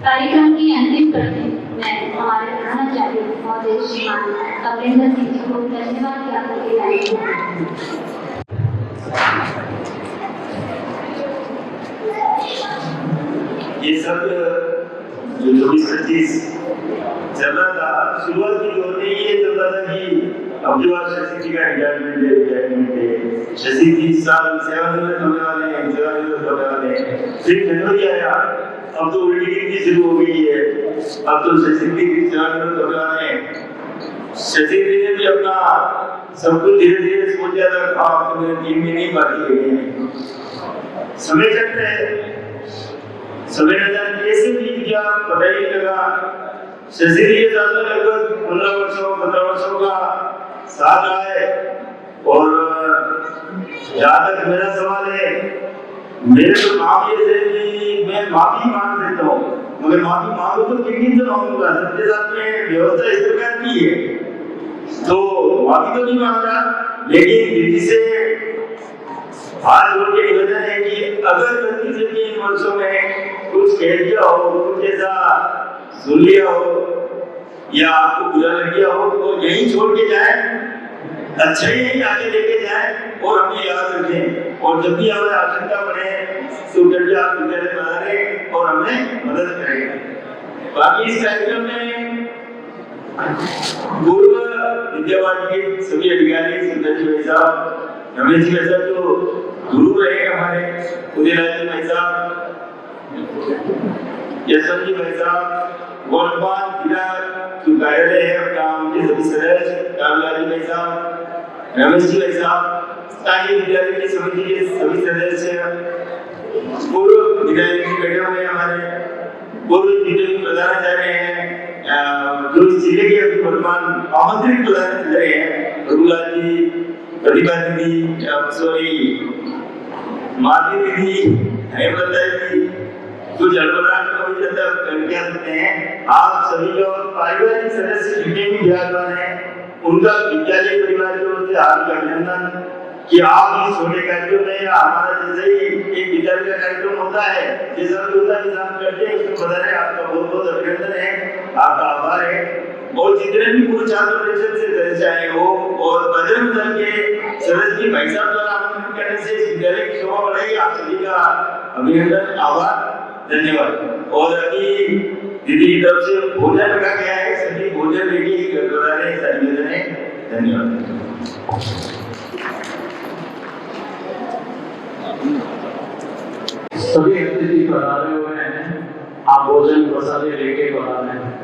कार्यक्रम की अंतिम करते मैं हमारे प्रधानाचार्य महोदय श्रीमान कमलेंद्र सिंह जी को धन्यवाद ज्ञापन के लिए। ये सब जो 24-25 चल रहा था, शुरुआत की दौर में ये चल रहा था कि अब जो आज शशि जी का रिटायरमेंट है, शशि 30 साल सेवानिवृत्त होने वाले हैं, फिर जनवरी आया, अब तो उल्टी गिनती शुरू हो गई है, अब तो शशि जी सेवानिवृत्त होने वाले हैं। शशि जी ने भी अपना सब कुछ धीरे धीरे सोचा था, हाँ तो मेरे 3 महीने बाकी है, समय चल रहे हैं, समय न जाने कैसे बीत गया पता ही नहीं लगा। शशि जी के साथ लगभग 15 वर्षों का साथ रहा है। और जहाँ तक मेरा सवाल है, मेरे तो काम ये थे कि मैं माफी मांग देता हूँ, मगर माफी मांगू तो किन से मांगूंगा, सबके साथ में व्यवस्था इस प्रकार की है, तो माफी तो नहीं मांगता, लेकिन दीदी से हाथ जोड़ के निवेदन है कि अगर गलती से भी इन वर्षों में कुछ कह दिया हो, कुछ ऐसा सुन लिया हो या आपको बुरा लग गया हो, तो यहीं छोड़ के जाए, अच्छा ही नहीं आगे लेके जाए और हमें याद रखें। और जब भी हमें आवश्यकता पड़े तो जल्दी आप विद्यालय में आए और हमें मदद करें। बाकी इस कार्यक्रम में पूर्व विद्यावाटी के सभी अधिकारी, सुंदर जी भाई साहब, रमेश जी भाई साहब जो गुरु रहे हमारे, उदयराज जी भाई साहब, यशवंत जी भाई साहब, गोलपाल जिला जो कार्यालय है अपना, उनके सभी सदस्य, रामलाल जी भाई साहब, रमेश जी भाई साहब, स्थानीय विद्यालय की समिति के सभी सदस्य, पूर्व विद्यालय में बैठे हुए हमारे पूर्व जिले के प्रधानाचार्य हैं, जो इस जिले के अभी वर्तमान आमंत्रित प्रधानाचार्य हैं, रघुलाल जी, प्रतिभा दीदी, सॉरी माधवी दीदी, हेमलता दीदी, कुछ अड़बड़ाहट हो जाता है, क्या सकते हैं, आप सभी जो पारिवारिक सदस्य जितने भी विद्यार्थी हैं, उनका विद्यालय परिवार की ओर से हार्दिक अभिनंदन कि आप इस छोटे कार्यक्रम में, हमारा जैसे ही एक विद्यालय का कार्यक्रम होता है, जैसा भी होता है हम करते हैं, उसको बता रहे, आपका बहुत बहुत अभिनंदन है, आपका आभार है। और जितने भी पूर्व छात्र परिषद से सदस्य आए हो और बजरंग दल के सदस्य की भाई साहब द्वारा आमंत्रित करने से इस विद्यालय की शोभा बढ़ेगी, आप सभी का अभिनंदन, आभार, धन्यवाद। और अभी दीदी की तरफ से भोजन रखा गया है, सभी भोजन लेके घर बता रहे हैं, सारी निवेदन है, धन्यवाद। सभी अतिथि पधारे हुए हैं, आप भोजन प्रसादी लेके पधारे हैं।